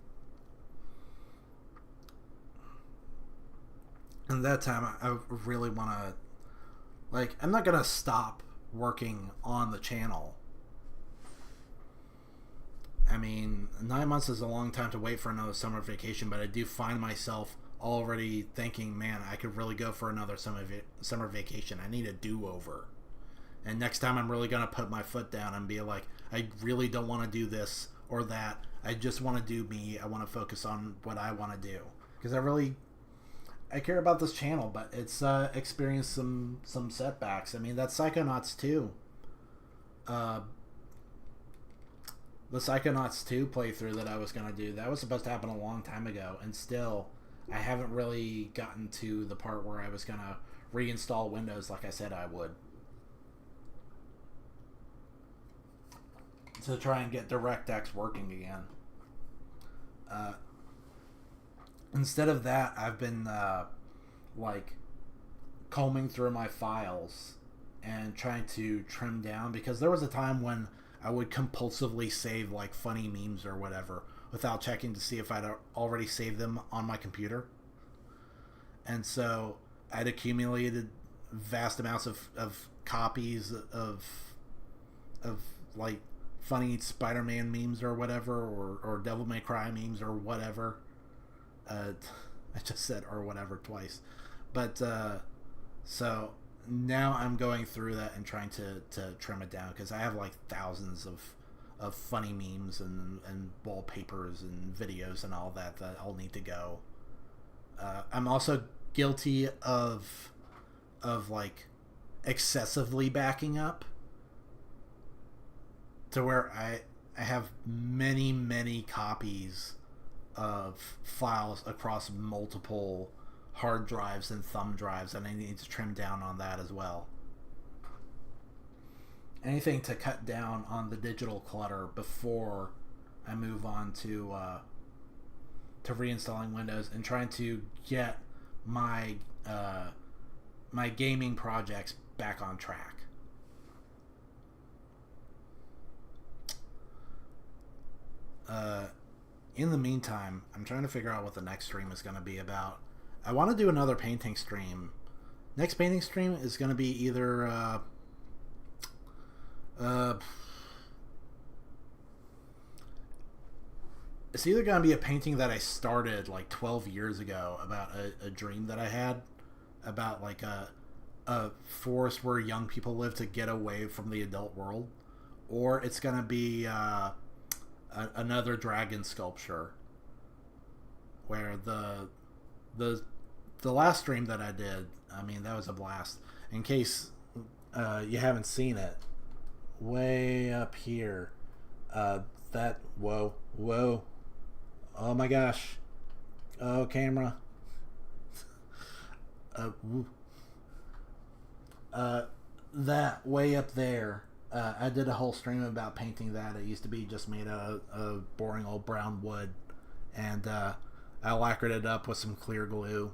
S1: And that time, I really want to, like, I'm not going to stop working on the channel. I mean, 9 months is a long time to wait for another summer vacation, but I do find myself already thinking, man, I could really go for another summer vacation. I need a do-over. And next time I'm really going to put my foot down and be like, I really don't want to do this or that. I just want to do me. I want to focus on what I want to do. Because I care about this channel, but it's experienced some setbacks. I mean, that Psychonauts 2. The Psychonauts 2 playthrough that I was going to do, that was supposed to happen a long time ago, and still, I haven't really gotten to the part where I was going to reinstall Windows like I said I would, to try and get DirectX working again. Instead of that, I've been like combing through my files and trying to trim down, because there was a time when I would compulsively save like funny memes or whatever without checking to see if I'd already saved them on my computer. And so I'd accumulated vast amounts of copies of like funny Spider-Man memes or whatever, or Devil May Cry memes or whatever. I just said or whatever twice. But so now I'm going through that and trying to trim it down, because I have like thousands of funny memes and wallpapers and videos and all that all need to go. I'm also guilty of like excessively backing up, to where I have many copies of files across multiple hard drives and thumb drives, and I need to trim down on that as well. Anything to cut down on the digital clutter before I move on to reinstalling Windows and trying to get my my gaming projects back on track. In the meantime, I'm trying to figure out what the next stream is going to be about. I want to do another painting stream. Next painting stream is going to be either it's either going to be a painting that I started like 12 years ago about a dream that I had about like a forest where young people live to get away from the adult world, or it's going to be another dragon sculpture, where the last stream that I did, I mean, that was a blast. In case you haven't seen it, way up here, whoa, oh my gosh, oh camera, that way up there, I did a whole stream about painting that. It used to be just made out of boring old brown wood, and I lacquered it up with some clear glue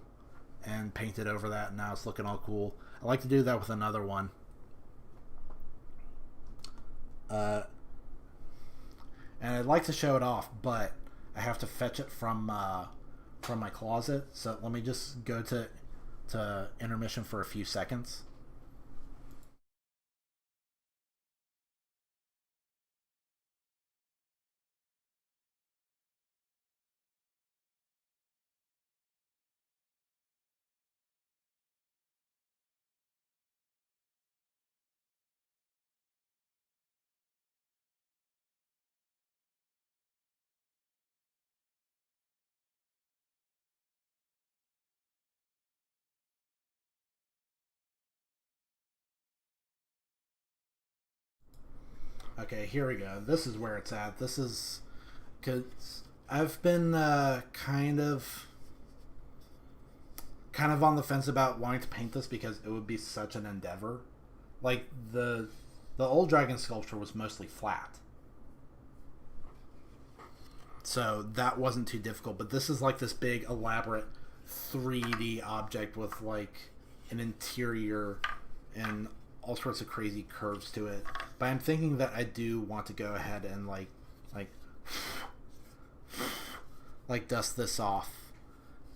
S1: and painted over that, and now it's looking all cool. I like to do that with another one. And I'd like to show it off, but I have to fetch it from from my closet. So let me just go to intermission for a few seconds. Okay, here we go. This is where it's at. This is because I've been kind of on the fence about wanting to paint this because it would be such an endeavor. Like the old dragon sculpture was mostly flat, so that wasn't too difficult. But this is like this big elaborate 3D object with like an interior and all sorts of crazy curves to it. But I'm thinking that I do want to go ahead and like like dust this off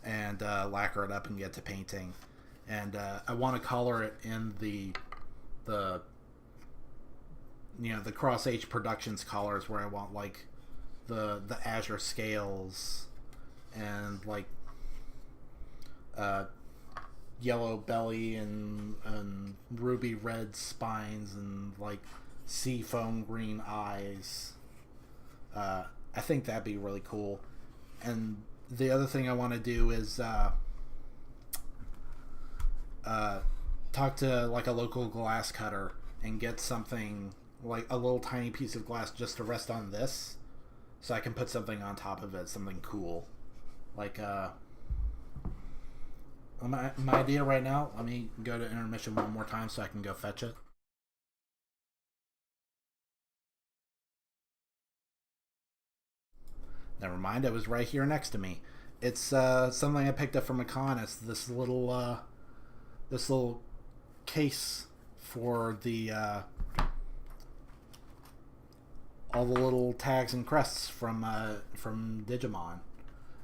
S1: and lacquer it up and get to painting. And I want to color it in the the Cross H Productions colors, where I want like the azure scales and like yellow belly and ruby red spines and like sea foam green eyes. I think that'd be really cool. And the other thing I want to do is talk to like a local glass cutter and get something like a little tiny piece of glass just to rest on this, so I can put something on top of it, something cool. Like my idea right now, let me go to intermission one more time so I can go fetch it. Never mind, it was right here next to me. It's something I picked up from a con. It's this little case for the all the little tags and crests from Digimon.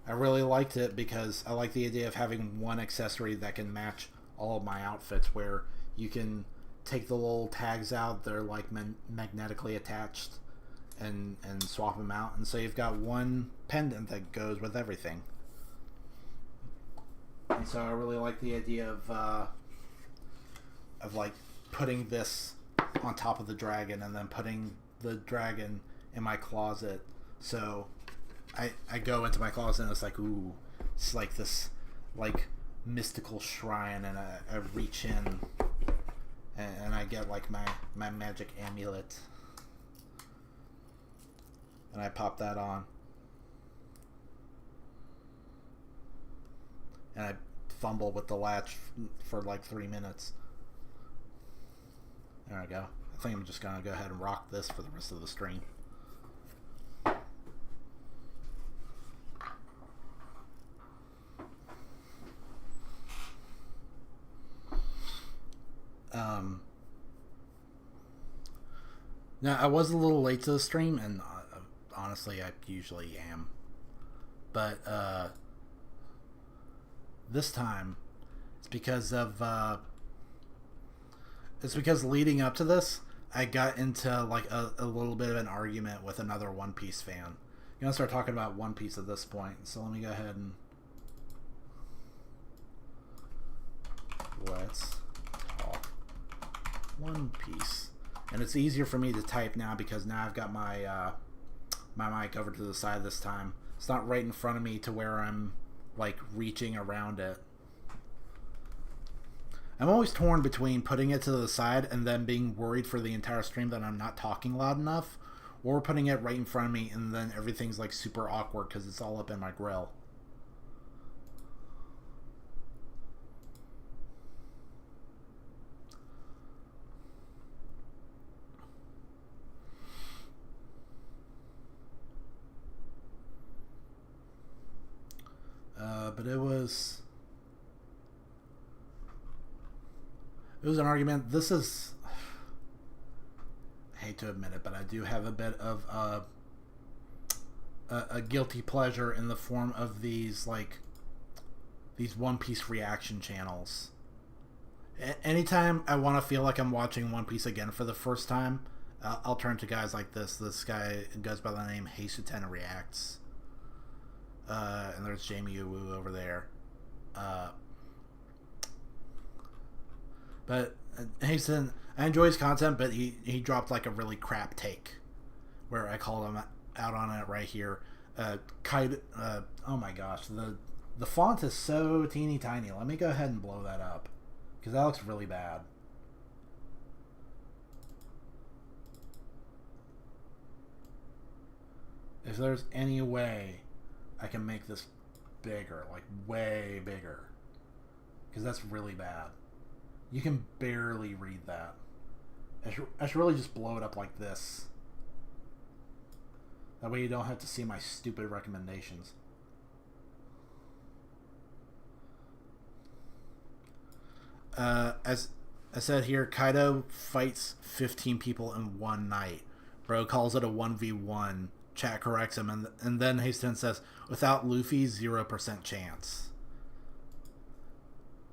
S1: I really liked it because I like the idea of having one accessory that can match all of my outfits, where you can take the little tags out, they're like magnetically attached, and swap them out, and so you've got one pendant that goes with everything. And so I really like the idea of like putting this on top of the dragon and then putting the dragon in my closet. So I go into my closet and it's like, ooh, it's like this like mystical shrine, and I reach in and I get like my magic amulet and I pop that on and I fumble with the latch for like 3 minutes. There I go. I think I'm just gonna go ahead and rock this for the rest of the stream. Now, I was a little late to the stream, and honestly, I usually am. But this time, it's because leading up to this, I got into like a little bit of an argument with another One Piece fan. I'm gonna start talking about One Piece at this point, so let me go ahead and let's talk One Piece. And it's easier for me to type now because now I've got my my mic over to the side this time. It's not right in front of me to where I'm like reaching around it. I'm always torn between putting it to the side and then being worried for the entire stream that I'm not talking loud enough, or putting it right in front of me and then everything's like super awkward because it's all up in my grill. But it was an argument. This is, I hate to admit it, but I do have a bit of a guilty pleasure in the form of these like these One Piece reaction channels. Anytime I want to feel like I'm watching One Piece again for the first time, I'll turn to guys like this. This guy goes by the name Heisuten Reacts. And there's Jamie Uwu over there. But Heisuten, I enjoy his content, but he dropped like a really crap take where I called him out on it right here. Oh my gosh, the font is so teeny tiny. Let me go ahead and blow that up because that looks really bad. If there's any way I can make this bigger, like way bigger, because that's really bad. You can barely read that. I should really just blow it up like this. That way you don't have to see my stupid recommendations. As I said here, Kaido fights 15 people in one night. Bro calls it a 1v1. Chat corrects him, and then Hastings says, without Luffy, 0% chance.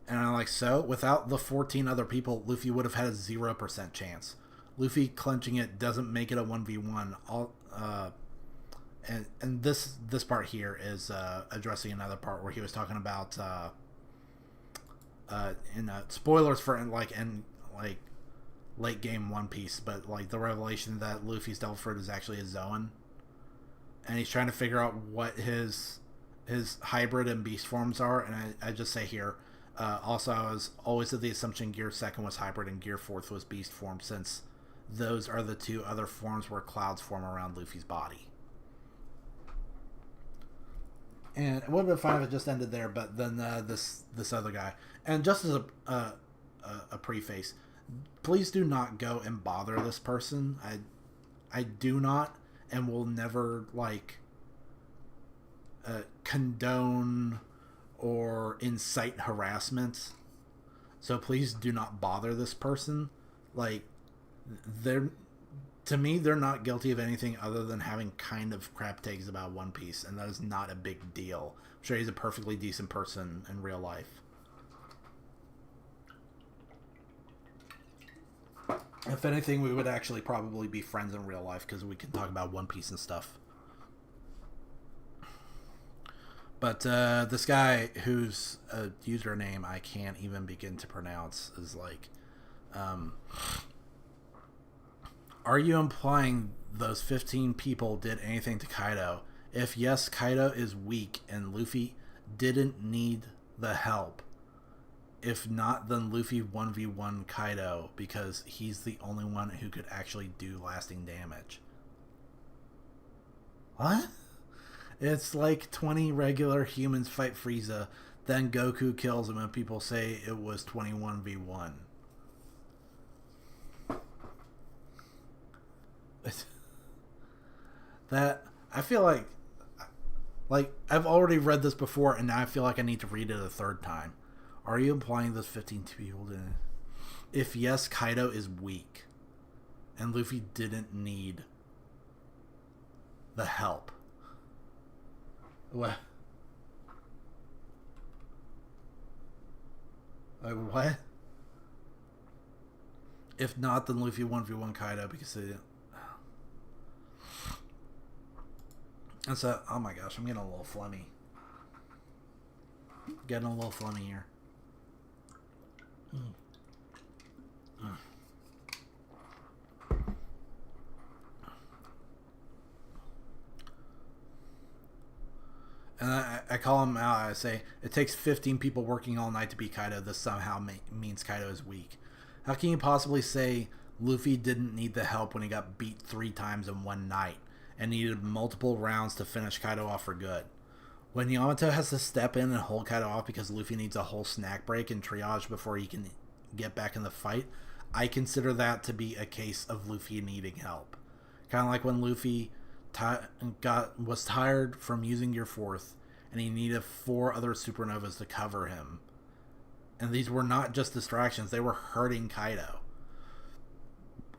S1: And I'm like, so? Without the 14 other people, Luffy would have had a 0% chance. Luffy clenching it doesn't make it a 1v1. And this part here is addressing another part where he was talking about spoilers for late game One Piece, but like the revelation that Luffy's Devil Fruit is actually a Zoan, and he's trying to figure out what his hybrid and beast forms are. And I just say here, also I was always of the assumption Gear 2nd was hybrid and Gear 4th was beast form, since those are the two other forms where clouds form around Luffy's body. And it would have been fine if it just ended there, but then this other guy. And just as a preface, please do not go and bother this person. I do not and will never condone or incite harassment. So please do not bother this person. To me, they're not guilty of anything other than having kind of crap takes about One Piece, and that is not a big deal. I'm sure he's a perfectly decent person in real life. If anything, we would actually probably be friends in real life because we can talk about One Piece and stuff. But this guy whose username I can't even begin to pronounce is like... are you implying those 15 people did anything to Kaido? If yes, Kaido is weak and Luffy didn't need the help. If not, then Luffy 1v1 Kaido because he's the only one who could actually do lasting damage. What? It's like 20 regular humans fight Frieza, then Goku kills him and people say it was 21v1. That I feel like I've already read this before and now I feel like I need to read it a third time. Are you implying those 15 people didn't? If yes, Kaido is weak and Luffy didn't need the help. What? What? If not, then Luffy 1v1 Kaido because they didn't. And so, oh my gosh, I'm getting a little phlegmy. Getting a little phlegmy here. And I call him out. I say, it takes 15 people working all night to beat Kaido. This somehow means Kaido is weak. How can you possibly say Luffy didn't need the help when he got beat 3 times in one night and needed multiple rounds to finish Kaido off for good? When Yamato has to step in and hold Kaido off because Luffy needs a whole snack break and triage before he can get back in the fight, I consider that to be a case of Luffy needing help. Kind of like when Luffy was tired from using Gear 4th and he needed 4 other supernovas to cover him. And these were not just distractions, they were hurting Kaido.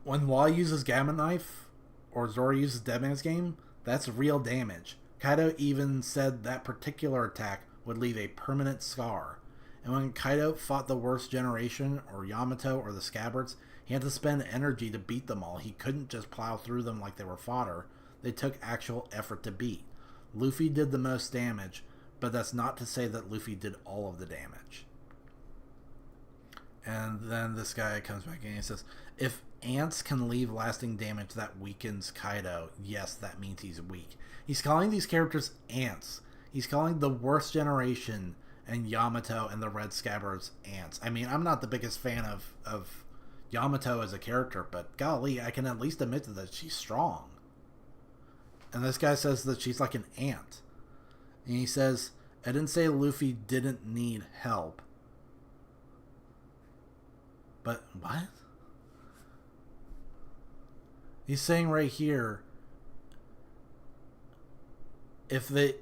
S1: When Law uses Gamma Knife or Zoro uses Deadman's Game, that's real damage. Kaido even said that particular attack would leave a permanent scar. And when Kaido fought the worst generation, or Yamato, or the Scabbards, he had to spend energy to beat them all. He couldn't just plow through them like they were fodder. They took actual effort to beat. Luffy did the most damage, but that's not to say that Luffy did all of the damage. And then this guy comes back and he says, if ants can leave lasting damage that weakens Kaido, yes, that means he's weak. He's calling these characters ants. He's calling the worst generation and Yamato and the Red Scabbards ants. I mean, I'm not the biggest fan of Yamato as a character, but golly, I can at least admit that she's strong. And this guy says that she's like an ant. And he says, I didn't say Luffy didn't need help. But what? He's saying right here, if they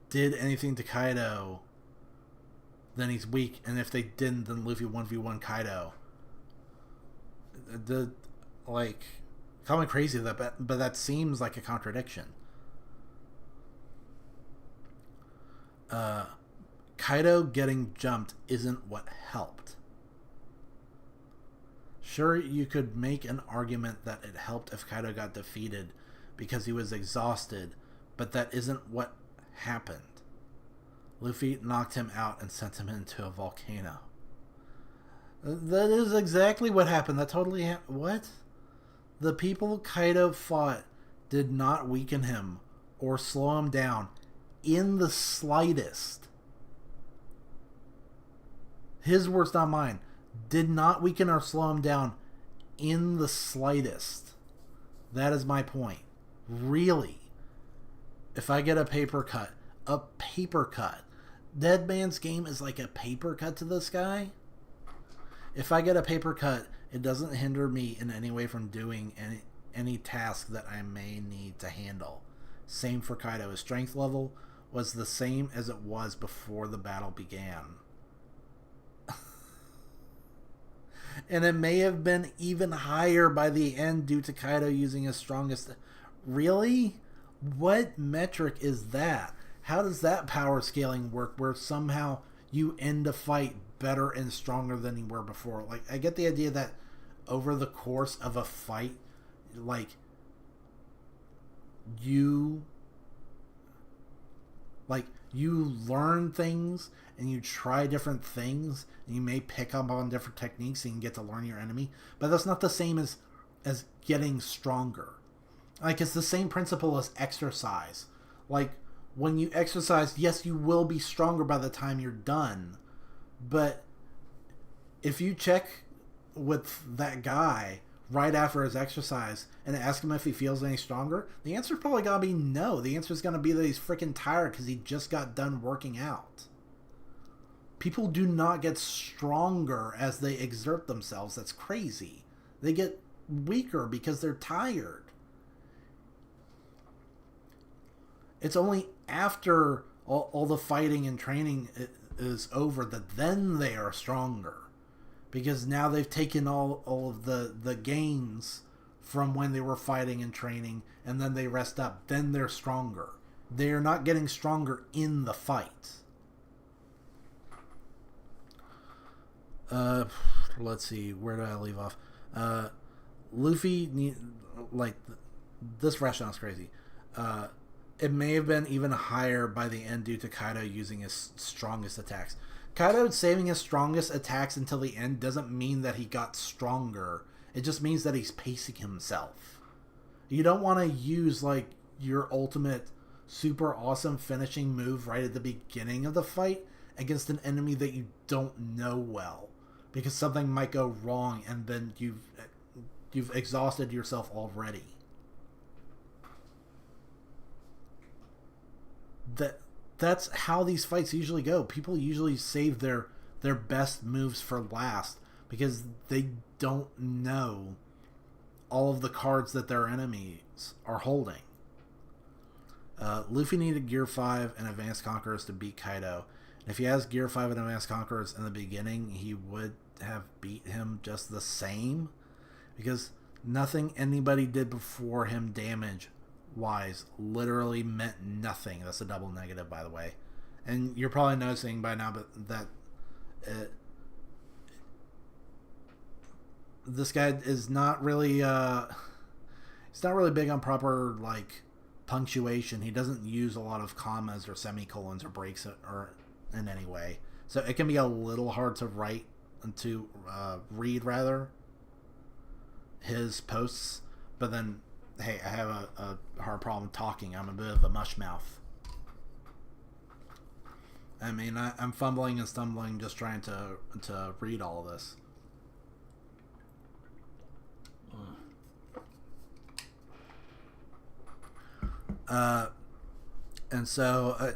S1: did anything to Kaido, then he's weak, and if they didn't, then Luffy 1v1 Kaido. Call me crazy, but that seems like a contradiction. Kaido getting jumped isn't what helped. Sure, you could make an argument that it helped if Kaido got defeated because he was exhausted, but that isn't what happened. Luffy knocked him out and sent him into a volcano. That is exactly what happened. That totally what? The people Kaido fought did not weaken him or slow him down in the slightest. His words, not mine. Did not weaken or slow him down in the slightest. That is my point. Really. If I get a paper cut. Dead Man's Game is like a paper cut to this guy. If I get a paper cut, it doesn't hinder me in any way from doing any task that I may need to handle. Same for Kaido. His strength level was the same as it was before the battle began. And it may have been even higher by the end due to Kaido using his strongest... Really? What metric is that? How does that power scaling work where somehow you end a fight better and stronger than you were before? Like, I get the idea that over the course of a fight, like, you learn things and you try different things and you may pick up on different techniques and you get to learn your enemy, but that's not the same as getting stronger. Like, it's the same principle as exercise. Like, when you exercise, yes, you will be stronger by the time you're done, but if you check with that guy right after his exercise and ask him if he feels any stronger, the answer's probably gonna be no. The answer's gonna be that he's freaking tired because he just got done working out. People do not get stronger as they exert themselves. That's crazy. They get weaker because they're tired. It's only after all the fighting and training is over that then they are stronger. Because now they've taken all of the gains from when they were fighting and training, and then they rest up. Then they're stronger. They are not getting stronger in the fight. Let's see. Where did I leave off? Luffy, this rationale is crazy. It may have been even higher by the end due to Kaido using his strongest attacks. Kaido saving his strongest attacks until the end doesn't mean that he got stronger. It just means that he's pacing himself. You don't want to use, like, your ultimate super awesome finishing move right at the beginning of the fight against an enemy that you don't know well. Because something might go wrong and then you've exhausted yourself already. That's how these fights usually go. People usually save their best moves for last because they don't know all of the cards that their enemies are holding. Luffy needed Gear 5 and Advanced Conquerors to beat Kaido. And if he has Gear 5 and Advanced Conquerors in the beginning, he would have beat him just the same. Because nothing anybody did before him damage wise literally meant nothing. That's a double negative, by the way. And you're probably noticing by now, but that this guy is not really he's not really big on proper like punctuation. He doesn't use a lot of commas or semicolons or breaks or in any way, so it can be a little hard to write and to read rather his posts. But then, hey, I have a hard problem talking. I'm a bit of a mush mouth. I mean, I'm fumbling and stumbling just trying to read all of this. And so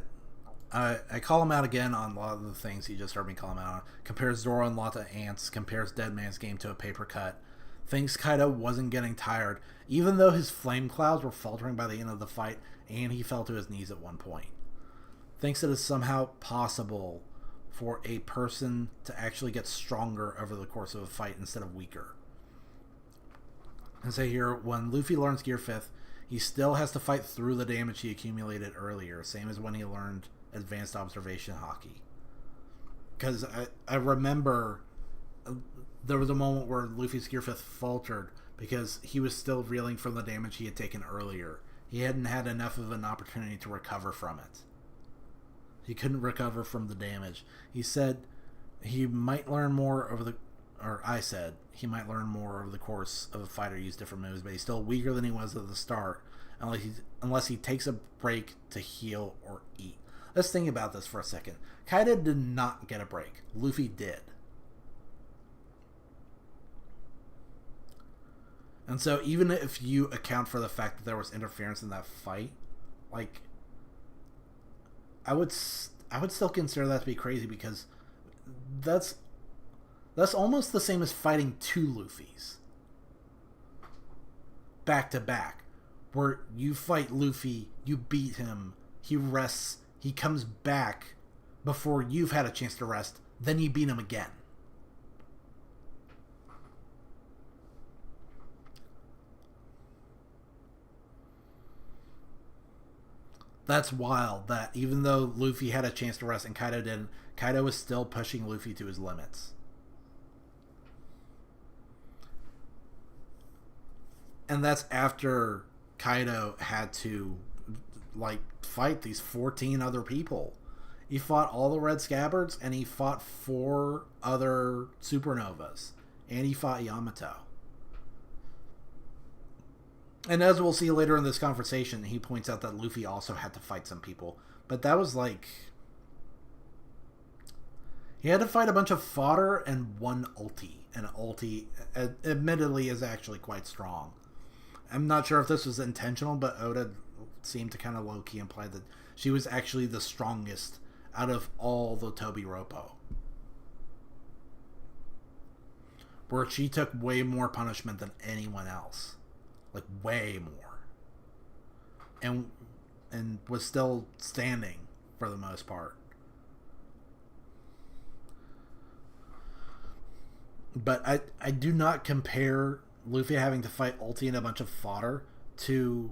S1: I call him out again on a lot of the things he just heard me call him out on. Compares Zoro and Law to ants. Compares Dead Man's Game to a paper cut. Thinks Kaido wasn't getting tired, even though his flame clouds were faltering by the end of the fight, and he fell to his knees at one point. Thinks it is somehow possible for a person to actually get stronger over the course of a fight instead of weaker. And so here, when Luffy learns Gear 5th, he still has to fight through the damage he accumulated earlier, same as when he learned Advanced Observation Haki. Because I remember there was a moment where Luffy's Gear 5th faltered because he was still reeling from the damage he had taken earlier. He hadn't had enough of an opportunity to recover from it. He couldn't recover from the damage. He said he might learn more over the... Or I said he might learn more over the course of a fight or use different moves, but he's still weaker than he was at the start unless he takes a break to heal or eat. Let's think about this for a second. Kaido did not get a break. Luffy did. And so even if you account for the fact that there was interference in that fight, like, I would still consider that to be crazy, because that's almost the same as fighting two Luffys back to back, where you fight Luffy, you beat him, he rests, he comes back before you've had a chance to rest, then you beat him again. That's wild, that even though Luffy had a chance to rest and Kaido didn't, Kaido was still pushing Luffy to his limits. And that's after Kaido had to, like, fight these 14 other people. He fought all the Red Scabbards, and he fought 4 other Supernovas. And he fought Yamato. And as we'll see later in this conversation, he points out that Luffy also had to fight some people. But that was like... He had to fight a bunch of fodder and one ulti. And ulti, admittedly, is actually quite strong. I'm not sure if this was intentional, but Oda seemed to kind of low-key imply that she was actually the strongest out of all the Tobi Roppo. Where she took way more punishment than anyone else. Like, way more. And was still standing for the most part. But I do not compare Luffy having to fight ulti and a bunch of fodder to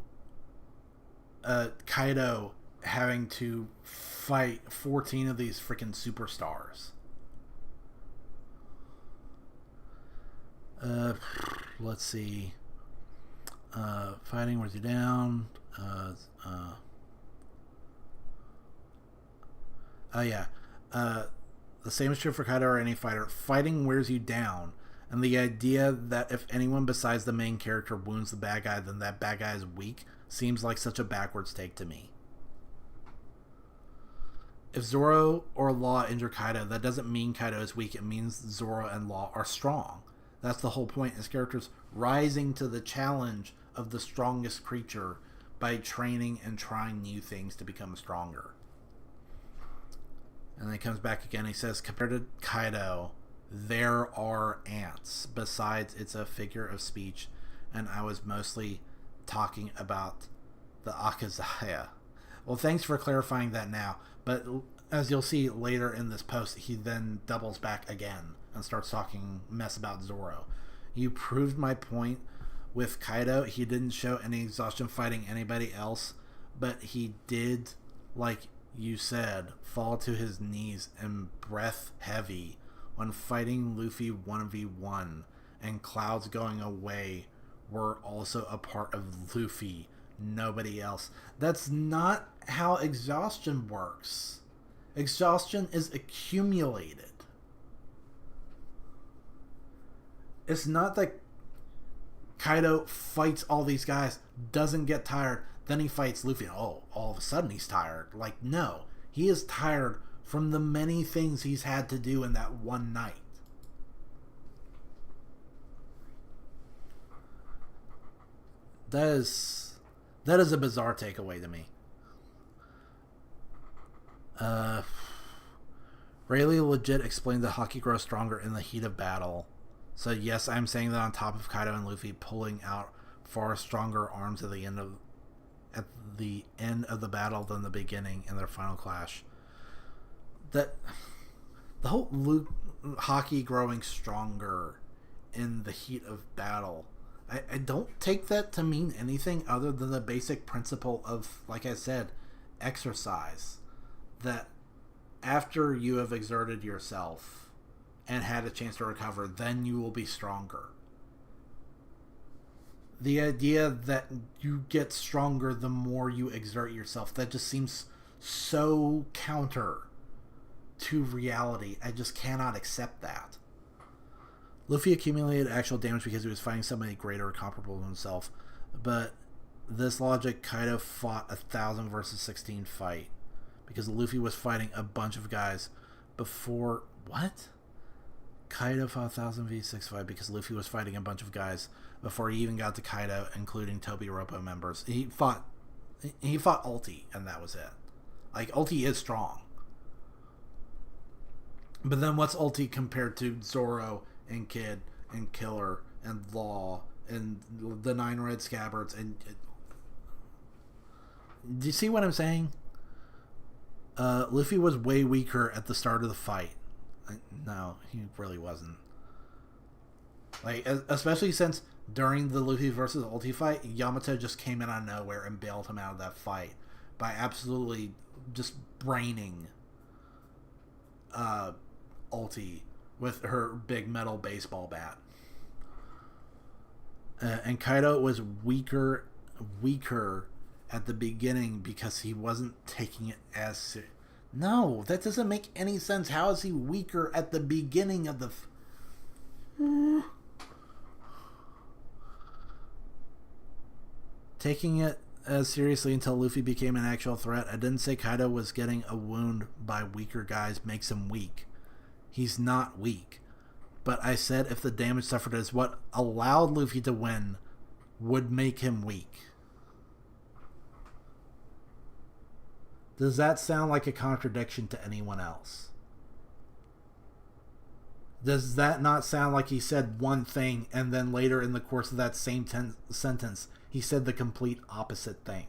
S1: Kaido having to fight 14 of these freaking superstars. Let's see. Fighting wears you down. Yeah. The same is true for Kaido or any fighter. Fighting wears you down. And the idea that if anyone besides the main character wounds the bad guy, then that bad guy is weak, seems like such a backwards take to me. If Zoro or Law injure Kaido, that doesn't mean Kaido is weak. It means Zoro and Law are strong. That's the whole point, is characters rising to the challenge of the strongest creature by training and trying new things to become stronger. And then he comes back again. He says, compared to Kaido, there are ants. Besides, it's a figure of speech, and I was mostly talking about the Akazaya. Well, thanks for clarifying that now. But as you'll see later in this post, he then doubles back again and starts talking mess about Zoro. You proved my point with Kaido. He didn't show any exhaustion fighting anybody else, but he did, like, you said, fall to his knees and breath heavy when fighting Luffy 1v1, and clouds going away were also a part of Luffy, nobody else. That's not how exhaustion works. Exhaustion is accumulated. It's not that Kaido fights all these guys, doesn't get tired, then he fights Luffy, and all of a sudden he's tired. Like, no. He is tired from the many things he's had to do in that one night. That is a bizarre takeaway to me. Rayleigh legit explained that Haki grows stronger in the heat of battle. So yes, I'm saying that on top of Kaido and Luffy pulling out far stronger arms at the end of the battle than the beginning in their final clash. That the whole Haki growing stronger in the heat of battle, I don't take that to mean anything other than the basic principle of, like I said, exercise. That after you have exerted yourself and had a chance to recover, then you will be stronger. The idea that you get stronger the more you exert yourself, that just seems so counter to reality. I just cannot accept that. Luffy accumulated actual damage because he was fighting somebody greater or comparable to himself, but this logic, Kaido fought 1,000 versus 16 fight because Luffy was fighting a bunch of guys before... What? Kaido fought 1,000 v6 fight because Luffy was fighting a bunch of guys before he even got to Kaido, including Toby Roppo members. He fought Ulti, and that was it. Like, Ulti is strong. But then what's Ulti compared to Zoro and Kid and Killer and Law and the 9 Red Scabbards? And do you see what I'm saying? Luffy was way weaker at the start of the fight. No, he really wasn't. Like, especially since during the Luffy versus Ulti fight, Yamato just came in out of nowhere and bailed him out of that fight by absolutely just braining Ulti with her big metal baseball bat. And Kaido was weaker at the beginning because he wasn't taking it as serious. No, that doesn't make any sense. How is he weaker at the beginning of the... Taking it as seriously until Luffy became an actual threat. I didn't say Kaido was getting a wound by weaker guys makes him weak. He's not weak. But I said if the damage suffered is what allowed Luffy to win would make him weak. Does that sound like a contradiction to anyone else? Does that not sound like he said one thing and then later in the course of that same sentence he said the complete opposite thing?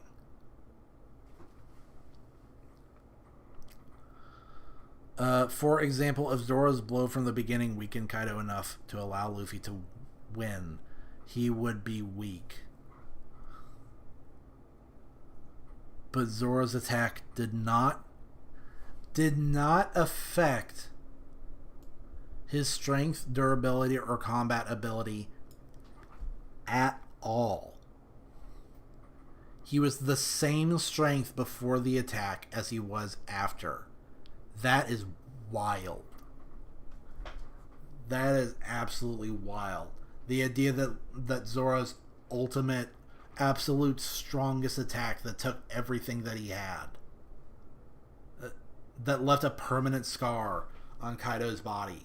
S1: For example, if Zoro's blow from the beginning weakened Kaido enough to allow Luffy to win, he would be weak. But Zoro's attack did not affect his strength, durability, or combat ability at all. He was the same strength before the attack as he was after. That is wild. That is absolutely wild. The idea that Zoro's ultimate, absolute strongest attack that took everything that he had, that left a permanent scar on Kaido's body,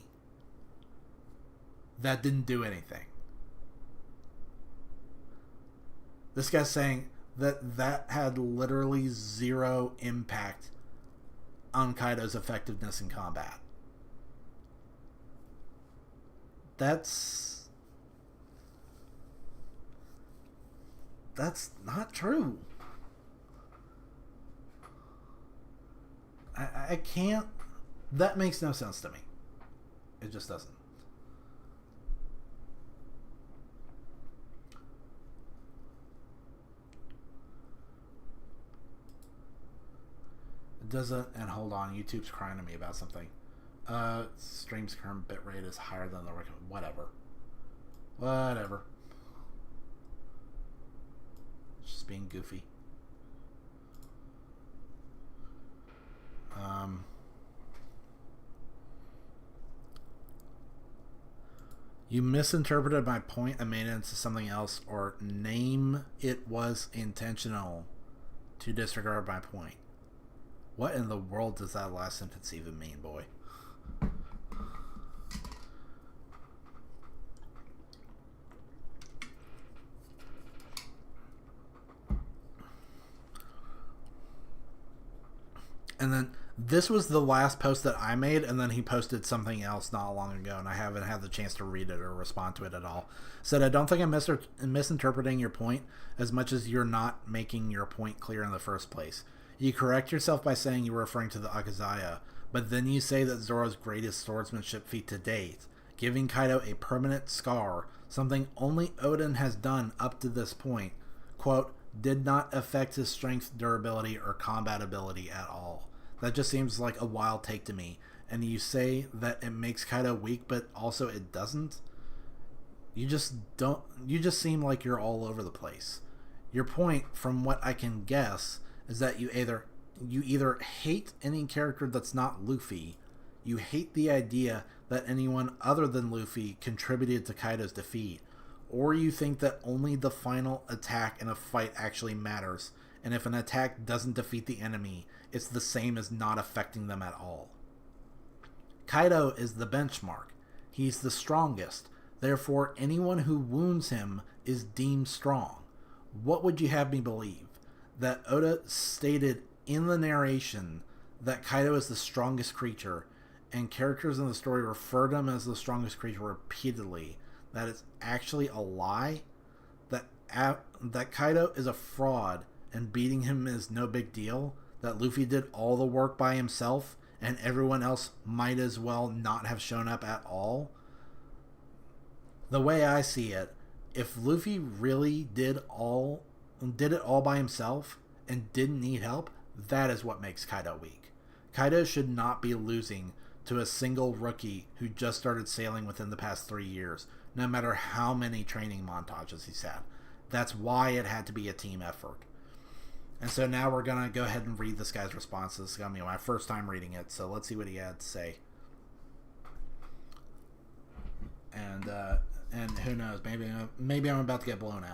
S1: that didn't do anything. This guy's saying that had literally zero impact on Kaido's effectiveness in combat. That's not true. I can't... That makes no sense to me. It just doesn't. doesn't, and hold on, YouTube's crying to me about something. Stream's current bitrate is higher than the recommended. Whatever. Just being goofy. You misinterpreted my point and made it into something else, or name it was intentional to disregard my point. What in the world does that last sentence even mean, boy? And then this was the last post that I made, and then he posted something else not long ago, and I haven't had the chance to read it or respond to it at all. Said, I don't think I'm misinterpreting your point as much as you're not making your point clear in the first place. You correct yourself by saying you were referring to the Akazaya, but then you say that Zoro's greatest swordsmanship feat to date, giving Kaido a permanent scar, something only Odin has done up to this point, quote, did not affect his strength, durability, or combat ability at all. That just seems like a wild take to me. And you say that it makes Kaido weak, but also it doesn't? You just seem like you're all over the place. Your point, from what I can guess, is that you either hate any character that's not Luffy, you hate the idea that anyone other than Luffy contributed to Kaido's defeat, or you think that only the final attack in a fight actually matters, and if an attack doesn't defeat the enemy, it's the same as not affecting them at all. Kaido is the benchmark. He's the strongest. Therefore, anyone who wounds him is deemed strong. What would you have me believe? That Oda stated in the narration that Kaido is the strongest creature, and characters in the story refer to him as the strongest creature repeatedly, that it's actually a lie? That Kaido is a fraud and beating him is no big deal? That Luffy did all the work by himself and everyone else might as well not have shown up at all? The way I see it, if Luffy really did it all by himself and didn't need help, that is what makes Kaido weak. Kaido should not be losing to a single rookie who just started sailing within the past 3 years, no matter how many training montages he's had. That's why it had to be a team effort. And so now we're going to go ahead and read this guy's response. This is going to be my first time reading it, so let's see what he had to say. And who knows, maybe I'm about to get blown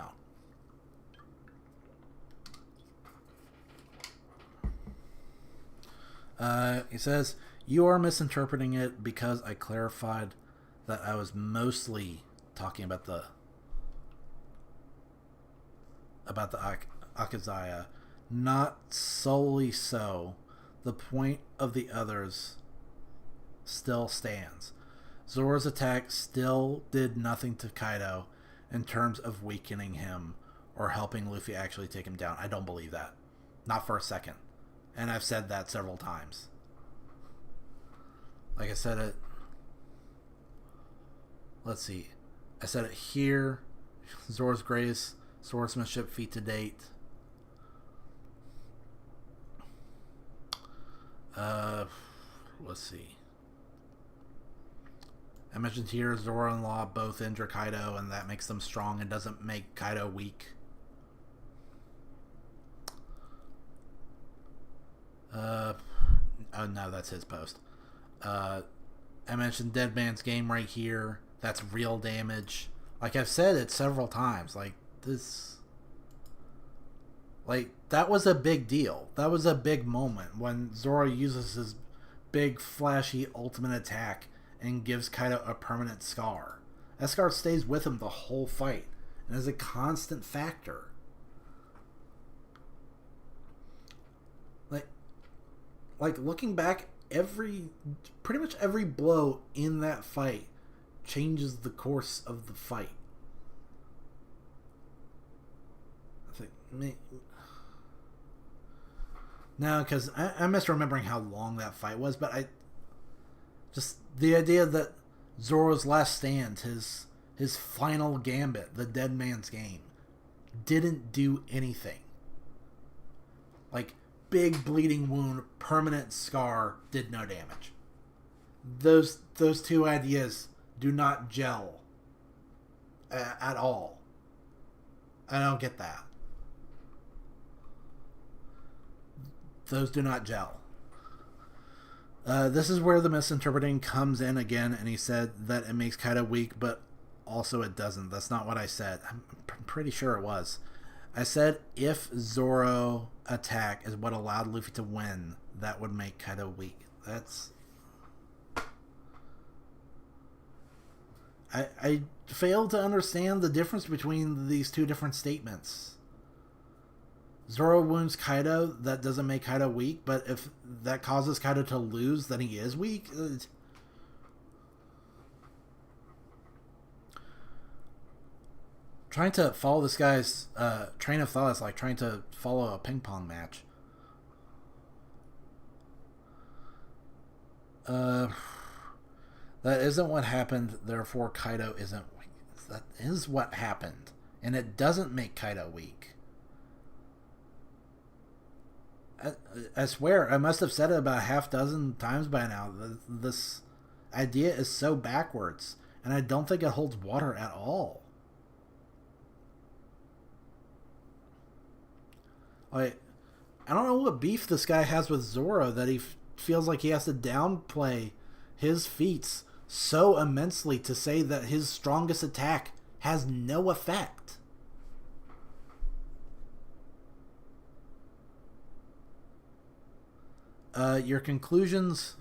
S1: out. He says, you are misinterpreting it because I clarified that I was mostly talking about the Akazaya. Not solely so. The point of the others still stands. Zoro's attack still did nothing to Kaido in terms of weakening him or helping Luffy actually take him down. I don't believe that. Not for a second. And I've said that several times. Like I said it... Let's see. I said it here. Zoro's greatest swordsmanship feat to date. Let's see. I mentioned here Zoro and Law both injure Kaido, and that makes them strong and doesn't make Kaido weak. Oh no, that's his post. I mentioned Dead Man's Game right here. That's real damage. Like I've said it several times. Like this. Like, that was a big deal. That was a big moment when Zoro uses his big, flashy ultimate attack and gives Kaido a permanent scar. That scar stays with him the whole fight and is a constant factor. Like looking back, pretty much every blow in that fight changes the course of the fight. I think... No, because I'm misremembering how long that fight was, but just the idea that Zoro's last stand, his final gambit, the Dead Man's Game, didn't do anything. Like, big bleeding wound, permanent scar, did no damage. Those two ideas do not gel at all. I don't get that. Those do not gel. This is where the misinterpreting comes in again, and he said that it makes Kaido weak, but also it doesn't. That's not what I said. I'm pretty sure it was. I said if Zoro attack is what allowed Luffy to win, that would make Kaido weak. That's... I fail to understand the difference between these two different statements. Zoro wounds Kaido, that doesn't make Kaido weak, but if that causes Kaido to lose, then he is weak? Trying to follow this guy's train of thought is like trying to follow a ping pong match. That isn't what happened, therefore Kaido isn't weak. That is what happened, and it doesn't make Kaido weak. I swear, I must have said it about a half dozen times by now. This idea is so backwards, and I don't think it holds water at all. Like, I don't know what beef this guy has with Zoro that he feels like he has to downplay his feats so immensely to say that his strongest attack has no effect. Your conclusions...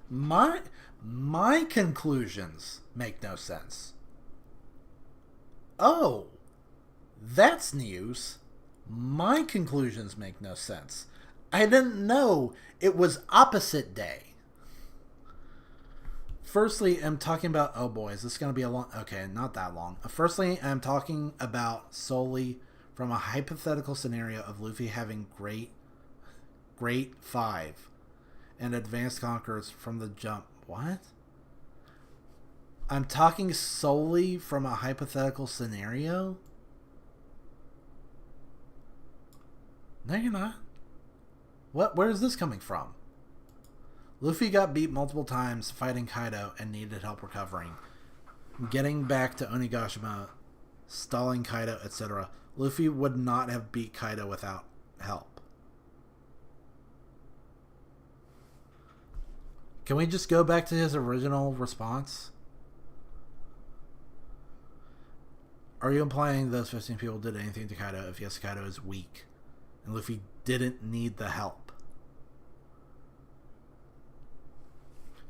S1: My conclusions make no sense. Oh, that's news. My conclusions make no sense. I didn't know it was opposite day. Firstly, I'm talking about... Oh boy, is this going to be a long... Okay, not that long. Firstly, I'm talking about solely from a hypothetical scenario of Luffy having Great 5 and Advanced Conquerors from the jump. What? I'm talking solely from a hypothetical scenario? No, you're not. Where is this coming from? Luffy got beat multiple times fighting Kaido and needed help recovering. Getting back to Onigashima, stalling Kaido, etc. Luffy would not have beat Kaido without help. Can we just go back to his original response? Are you implying those 15 people did anything to Kaido if yes, Kaido is weak and Luffy didn't need the help?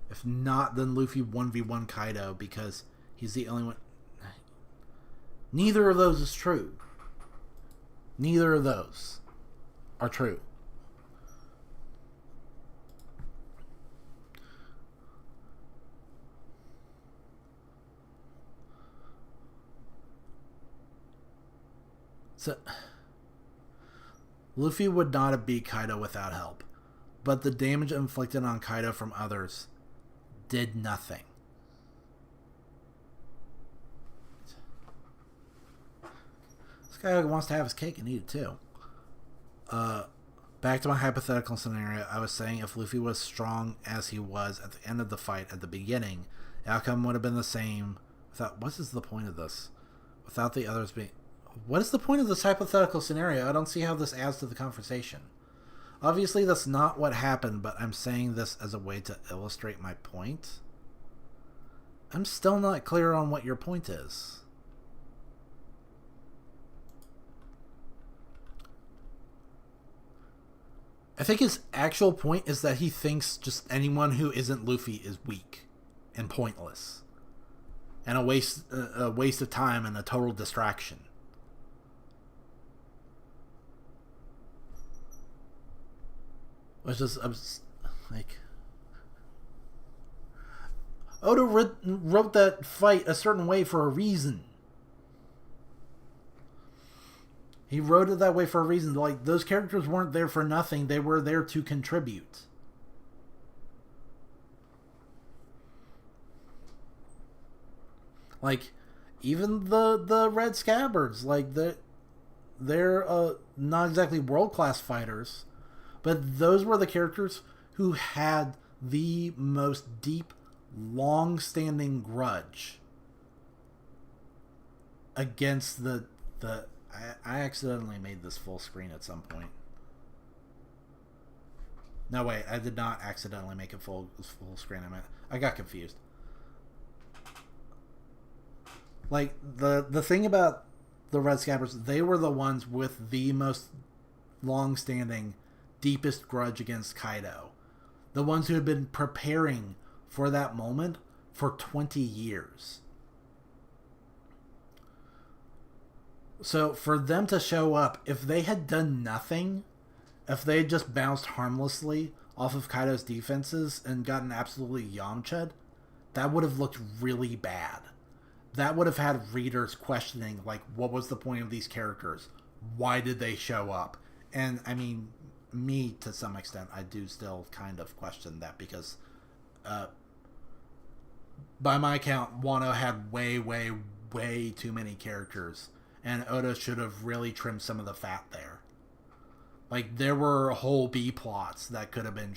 S1: If not, then Luffy 1v1 Kaido because he's the only one. Neither of those is true. Neither of those are true. So, Luffy would not have beat Kaido without help, but the damage inflicted on Kaido from others did nothing. This guy wants to have his cake and eat it too. Back to my hypothetical scenario, I was saying if Luffy was strong as he was at the end of the fight at the beginning, the outcome would have been the same without... What is the point of this? Without the others being... What is the point of this hypothetical scenario? I don't see how this adds to the conversation. Obviously, that's not what happened, but I'm saying this as a way to illustrate my point. I'm still not clear on what your point is. I think his actual point is that he thinks just anyone who isn't Luffy is weak and pointless. And a waste of time and a total distraction. Which is like... Oda wrote that fight a certain way for a reason. He wrote it that way for a reason. Like, those characters weren't there for nothing. They were there to contribute. Like, even the Red Scabbards, like, they're not exactly world-class fighters, but those were the characters who had the most deep, long-standing grudge against I accidentally made this full screen at some point. No, wait, I did not accidentally make it full screen. I got confused. Like, the thing about the Red Scabbers, they were the ones with the most long-standing, deepest grudge against Kaido. The ones who had been preparing for that moment for 20 years. So for them to show up, if they had done nothing, if they had just bounced harmlessly off of Kaido's defenses and gotten absolutely Yamcha'd, that would have looked really bad. That would have had readers questioning, like, what was the point of these characters? Why did they show up? And, I mean, me, to some extent, I do still kind of question that because, by my count, Wano had way, way, way too many characters. And Oda should have really trimmed some of the fat there. Like, there were whole B-plots that could have been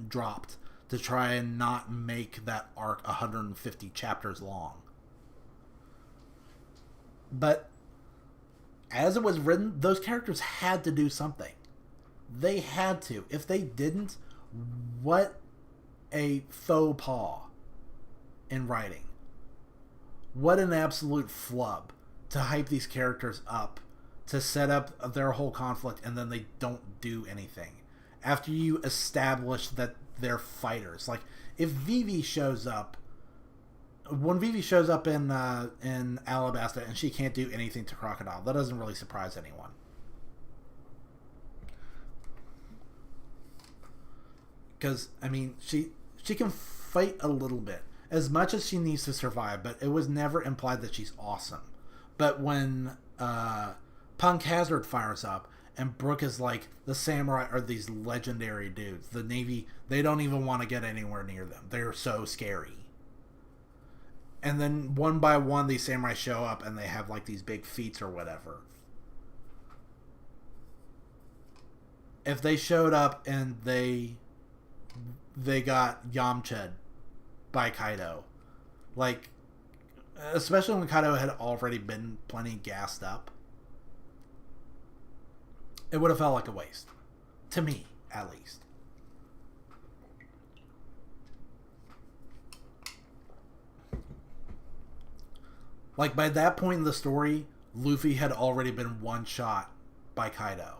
S1: dropped to try and not make that arc 150 chapters long. But as it was written, those characters had to do something. They had to. If they didn't, what a faux pas in writing. What an absolute flub to hype these characters up, to set up their whole conflict, and then they don't do anything. After you establish that they're fighters. Like, if Vivi shows up, when Vivi shows up in Alabasta and she can't do anything to Crocodile, that doesn't really surprise anyone. Because, I mean, she can fight a little bit. As much as she needs to survive, but it was never implied that she's awesome. But when Punk Hazard fires up, and Brook is like, the samurai are these legendary dudes. The Navy, they don't even want to get anywhere near them. They're so scary. And then one by one, these samurai show up and they have like these big feats or whatever. If they showed up and they got Yamcha'd by Kaido, like, especially when Kaido had already been plenty gassed up, it would have felt like a waste. To me, at least. Like, by that point in the story, Luffy had already been one shot by Kaido.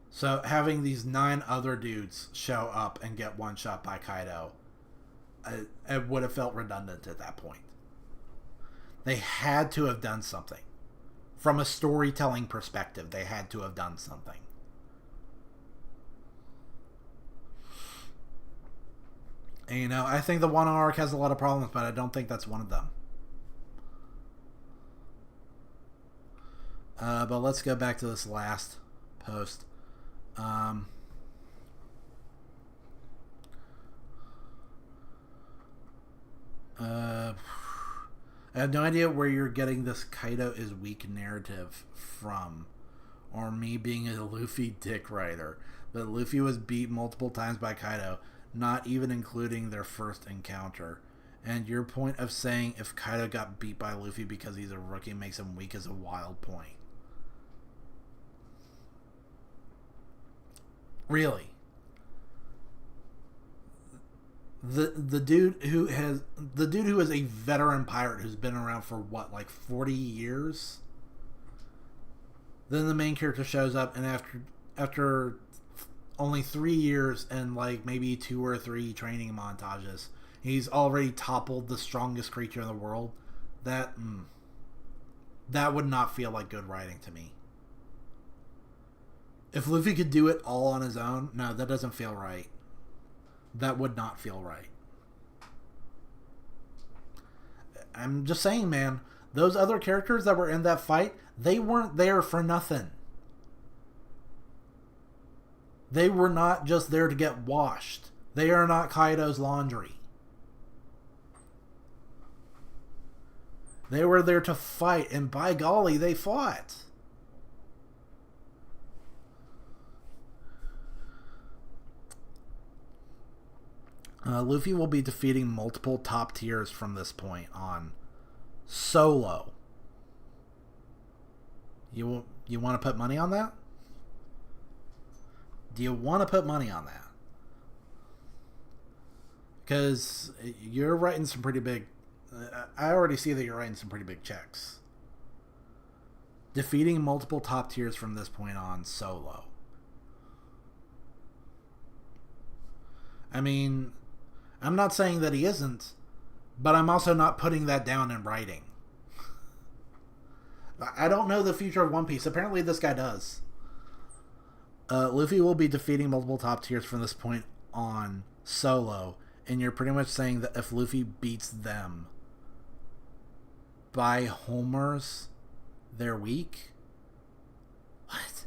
S1: So having these 9 other dudes show up and get one shot by Kaido, it would have felt redundant at that point. They had to have done something. From a storytelling perspective, they had to have done something. And, you know, I think the Wano arc has a lot of problems, but I don't think that's one of them. But let's go back to this last post. I have no idea where you're getting this Kaido is weak narrative from, or me being a Luffy dick writer. But Luffy was beat multiple times by Kaido, not even including their first encounter. And your point of saying if Kaido got beat by Luffy because he's a rookie makes him weak is a wild point. Really? The dude who is a veteran pirate who's been around for what, like 40 years? Then the main character shows up, and after only 3 years and like maybe 2 or 3 training montages, he's already toppled the strongest creature in the world. That would not feel like good writing to me. If Luffy could do it all on his own, no, that doesn't feel right. That would not feel right. I'm just saying, man, those other characters that were in that fight, they weren't there for nothing. They were not just there to get washed. They are not Kaido's laundry. They were there to fight, and by golly, they fought. Luffy will be defeating multiple top tiers from this point on solo. You want to put money on that? Do you want to put money on that? Because you're writing some pretty big... I already see that you're writing some pretty big checks. Defeating multiple top tiers from this point on solo. I mean, I'm not saying that he isn't, but I'm also not putting that down in writing. I don't know the future of One Piece. Apparently this guy does. Luffy will be defeating multiple top tiers from this point on solo, and you're pretty much saying that if Luffy beats them by homers, they're weak? What?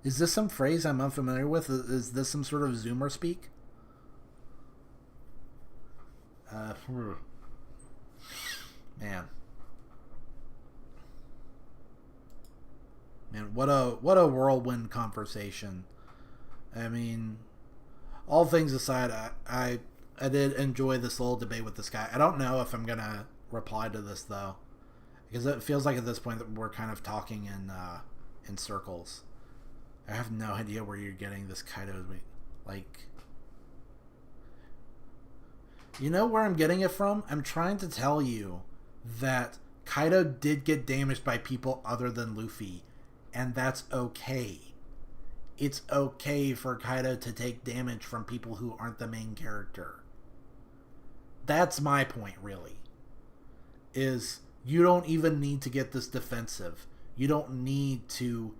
S1: Is this some phrase I'm unfamiliar with? Is this some sort of Zoomer speak? Man, what a whirlwind conversation. I mean, all things aside, I did enjoy this little debate with this guy. I don't know if I'm gonna reply to this though, because it feels like at this point that we're kind of talking in circles. I have no idea where you're getting this kind of like. You know where I'm getting it from? I'm trying to tell you that Kaido did get damaged by people other than Luffy, and that's okay. It's okay for Kaido to take damage from people who aren't the main character. That's my point, really. Is you don't even need to get this defensive. You don't need to,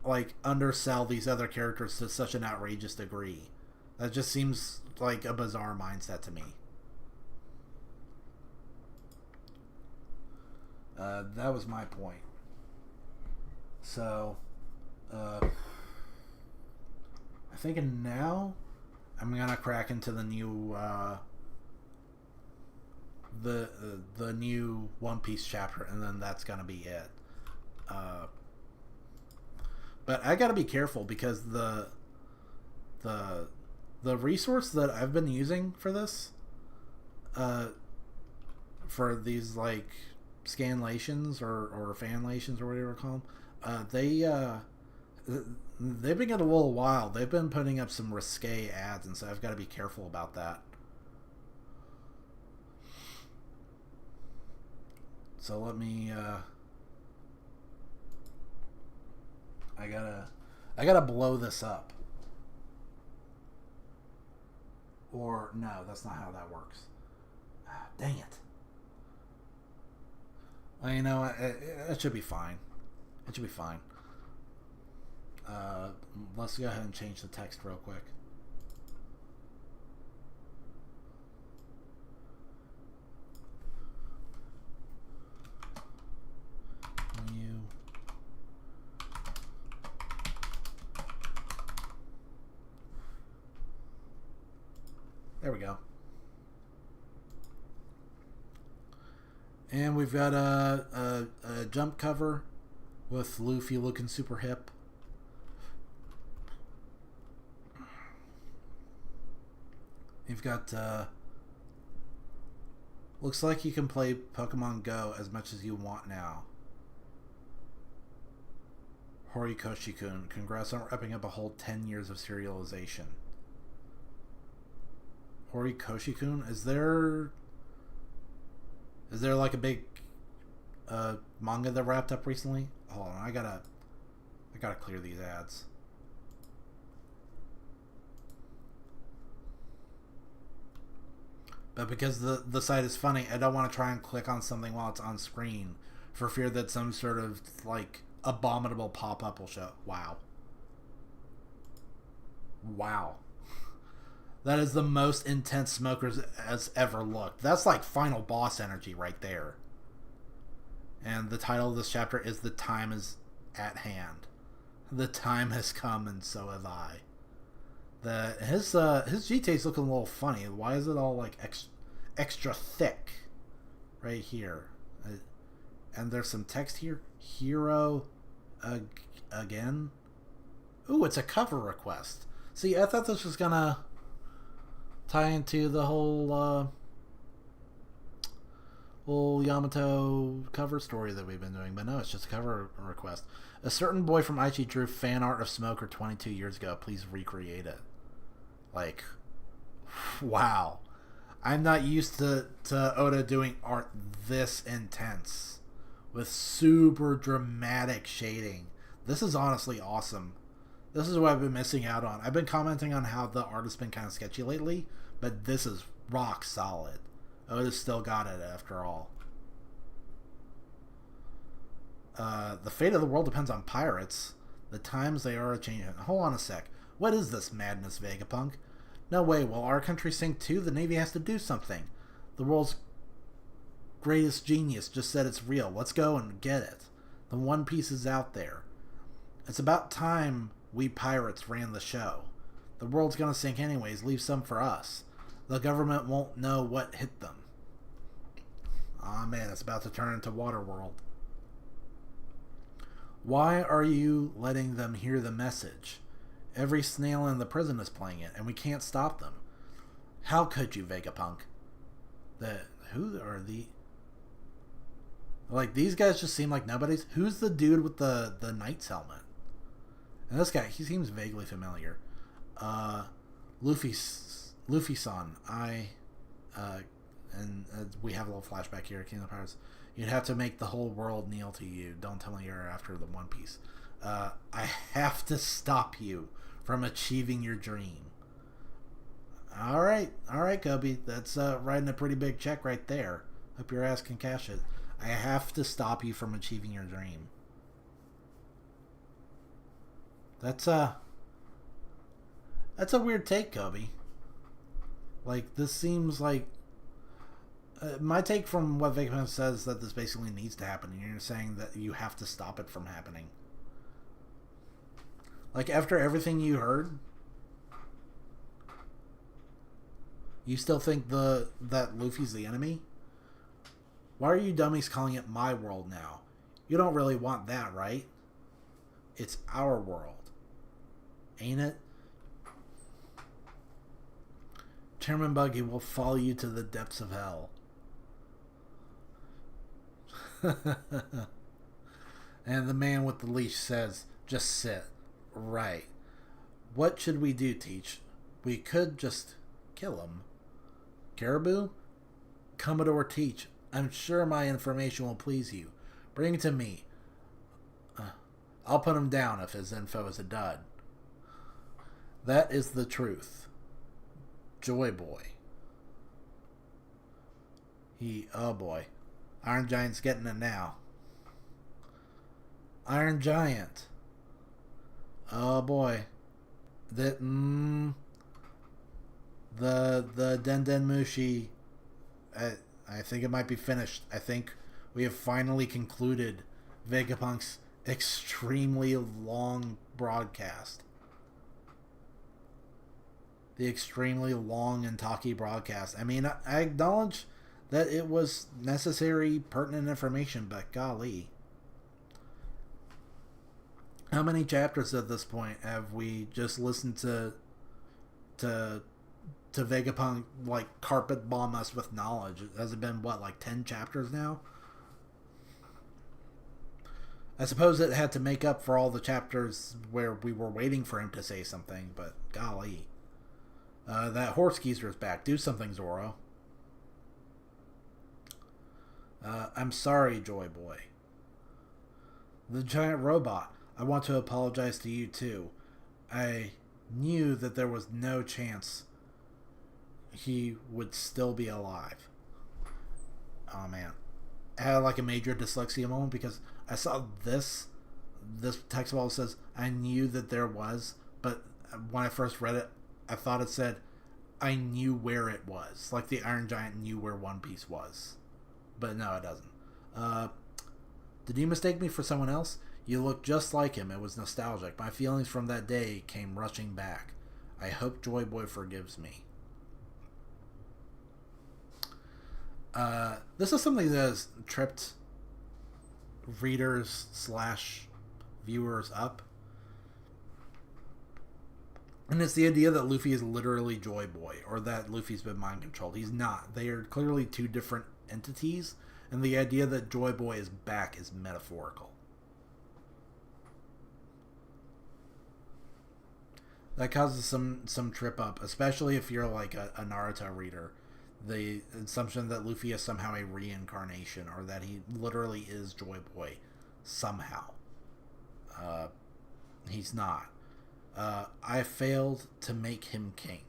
S1: like, undersell these other characters to such an outrageous degree. That just seems like a bizarre mindset to me. That was my point. So, I think now I'm gonna crack into the new the new One Piece chapter, and then that's gonna be it. But I gotta be careful because the resource that I've been using for this, for these like scanlations or fanlations or whatever you call them, they've been getting a little wild. They've been putting up some risque ads, and so I've got to be careful about that. So let me I gotta blow this up. Or no, that's not how that works. Dang it. Well, you know, it should be fine. It should be fine. Let's go ahead and change the text real quick. There we go. And we've got a jump cover with Luffy looking super hip. You've got looks like you can play Pokemon Go as much as you want now. Horikoshi-kun, congrats on wrapping up a whole 10 years of serialization. Horikoshi-kun, is there like a big manga that wrapped up recently? Hold on, I gotta clear these ads. But because the site is funny, I don't want to try and click on something while it's on screen for fear that some sort of like abominable pop-up will show. Wow. That is the most intense Smokers has ever looked. That's like final boss energy right there. And the title of this chapter is "The Time is at Hand." The time has come, and so have I. His GTA's looking a little funny. Why is it all like extra thick right here? And there's some text here. Hero again. Ooh, it's a cover request. See, I thought this was gonna tie into the whole Yamato cover story that we've been doing, but no, it's just a cover request. A certain boy from Aichi drew fan art of Smoker 22 years ago. Please recreate it. Like, wow. I'm not used to Oda doing art this intense with super dramatic shading. This is honestly awesome. This is what I've been missing out on. I've been commenting on how the art has been kind of sketchy lately, but this is rock solid. Oda's still got it after all. The fate of the world depends on pirates. The times they are a changing. Hold on a sec. What is this madness, Vegapunk? No way. Will our country sink too? The Navy has to do something. The world's greatest genius just said it's real. Let's go and get it. The One Piece is out there. It's about time we pirates ran the show. The world's gonna sink anyways. Leave some for us. The government won't know what hit them. Aw, man, it's about to turn into Waterworld. Why are you letting them hear the message? Every snail in the prison is playing it, and we can't stop them. How could you, Vegapunk? Who are the... Like, these guys just seem like nobody's... Who's the dude with the Knight's helmet? And this guy, he seems vaguely familiar. Luffy-san, we have a little flashback here, King of the Pirates. You'd have to make the whole world kneel to you. Don't tell me you're after the One Piece. I have to stop you from achieving your dream. Alright, Kobe. That's writing a pretty big check right there. Hope your ass can cash it. I have to stop you from achieving your dream. That's a weird take, Kobe. Like, this seems like... my take from what Vegapunk says is that this basically needs to happen, and you're saying that you have to stop it from happening. Like, after everything you heard, you still think that Luffy's the enemy? Why are you dummies calling it my world now? You don't really want that, right? It's our world. Ain't it? Chairman Buggy will follow you to the depths of hell. And the man with the leash says, just sit. Right. What should we do, Teach? We could just kill him. Caribou? Commodore Teach, I'm sure my information will please you. Bring it to me. I'll put him down if his info is a dud. That is the truth. Joy Boy. Oh boy. Iron Giant's getting it now. Iron Giant. Oh boy. The Den Mushi, I think it might be finished. I think we have finally concluded Vegapunk's extremely long broadcast. The extremely long and talky broadcast. I mean, I acknowledge that it was necessary, pertinent information, but golly. How many chapters at this point have we just listened to Vegapunk, like, carpet bomb us with knowledge? Has it been, what, like 10 chapters now? I suppose it had to make up for all the chapters where we were waiting for him to say something, but golly. That horse geezer's back. Do something, Zoro. I'm sorry, Joy Boy. The giant robot. I want to apologize to you, too. I knew that there was no chance he would still be alive. Oh, man. I had, like, a major dyslexia moment because I saw this text bubble says, I knew that there was, but when I first read it, I thought it said, I knew where it was. Like the Iron Giant knew where One Piece was. But no, it doesn't. Did you mistake me for someone else? You look just like him. It was nostalgic. My feelings from that day came rushing back. I hope Joy Boy forgives me. This is something that has tripped readers / viewers up. And it's the idea that Luffy is literally Joy Boy, or that Luffy's been mind controlled. He's not. They are clearly two different entities, and the idea that Joy Boy is back is metaphorical. That causes some trip up, especially if you're like a Naruto reader. The assumption that Luffy is somehow a reincarnation, or that he literally is Joy Boy somehow. He's not. I failed to make him king.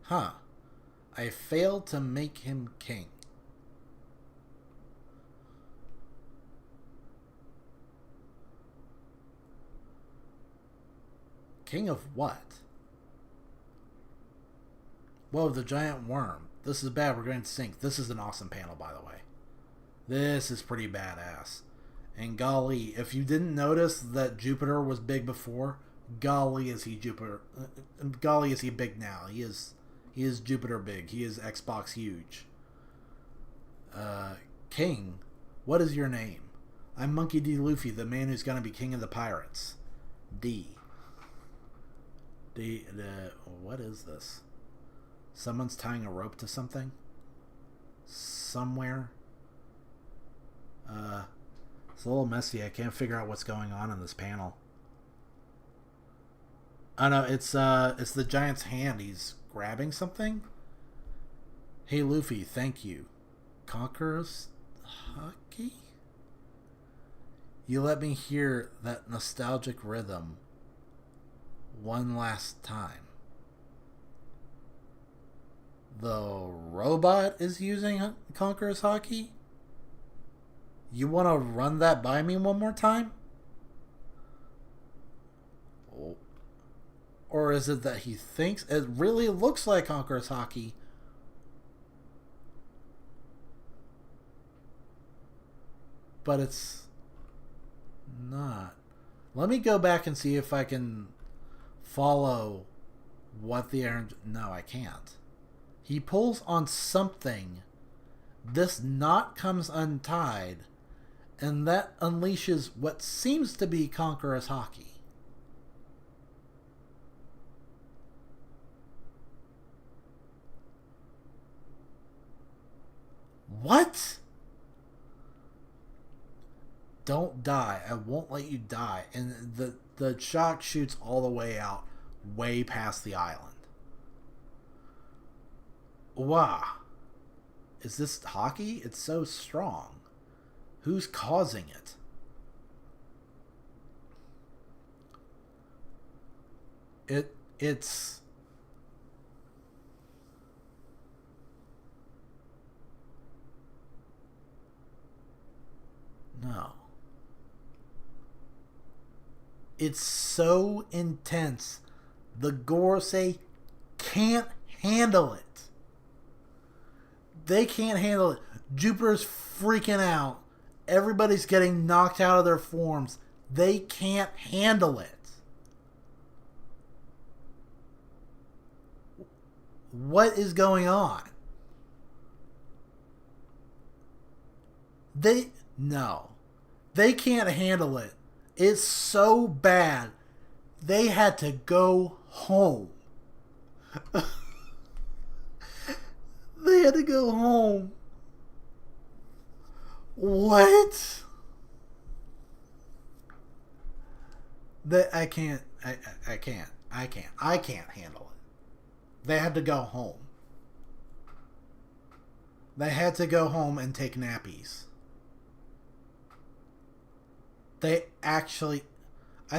S1: Huh. I failed to make him king. King of what? Whoa, the giant worm. This is bad. We're going to sink. This is an awesome panel, by the way. This is pretty badass. And golly, if you didn't notice that Jupiter was big before, golly is he Jupiter. Golly is he big now. He is Jupiter big. He is Xbox huge. King, what is your name? I'm Monkey D. Luffy, the man who's going to be king of the pirates. D. What is this? Someone's tying a rope to something? Somewhere? It's a little messy. I can't figure out what's going on in this panel. Oh no, it's the giant's hand. He's grabbing something? Hey Luffy, thank you. Conqueror's Haki? You let me hear that nostalgic rhythm one last time. The robot is using Conqueror's Haki? You want to run that by me one more time? Or is it that he thinks it really looks like Conqueror's Haki? But it's not. Let me go back and see if I can follow what the errand. No, I can't. He pulls on something. This knot comes untied, and that unleashes what seems to be Conqueror's Haki. What? Don't die. I won't let you die. And the shock shoots all the way out, way past the island. Wow. Is this Haki? It's so strong. Who's causing it? It's no. It's so intense. The Gorosei can't handle it. They can't handle it. Jupiter's freaking out. Everybody's getting knocked out of their forms. They can't handle it. What is going on? No. They can't handle it. It's so bad. They had to go home. They had to go home. What? I can't handle it. They had to go home. They had to go home and take nappies. They actually... I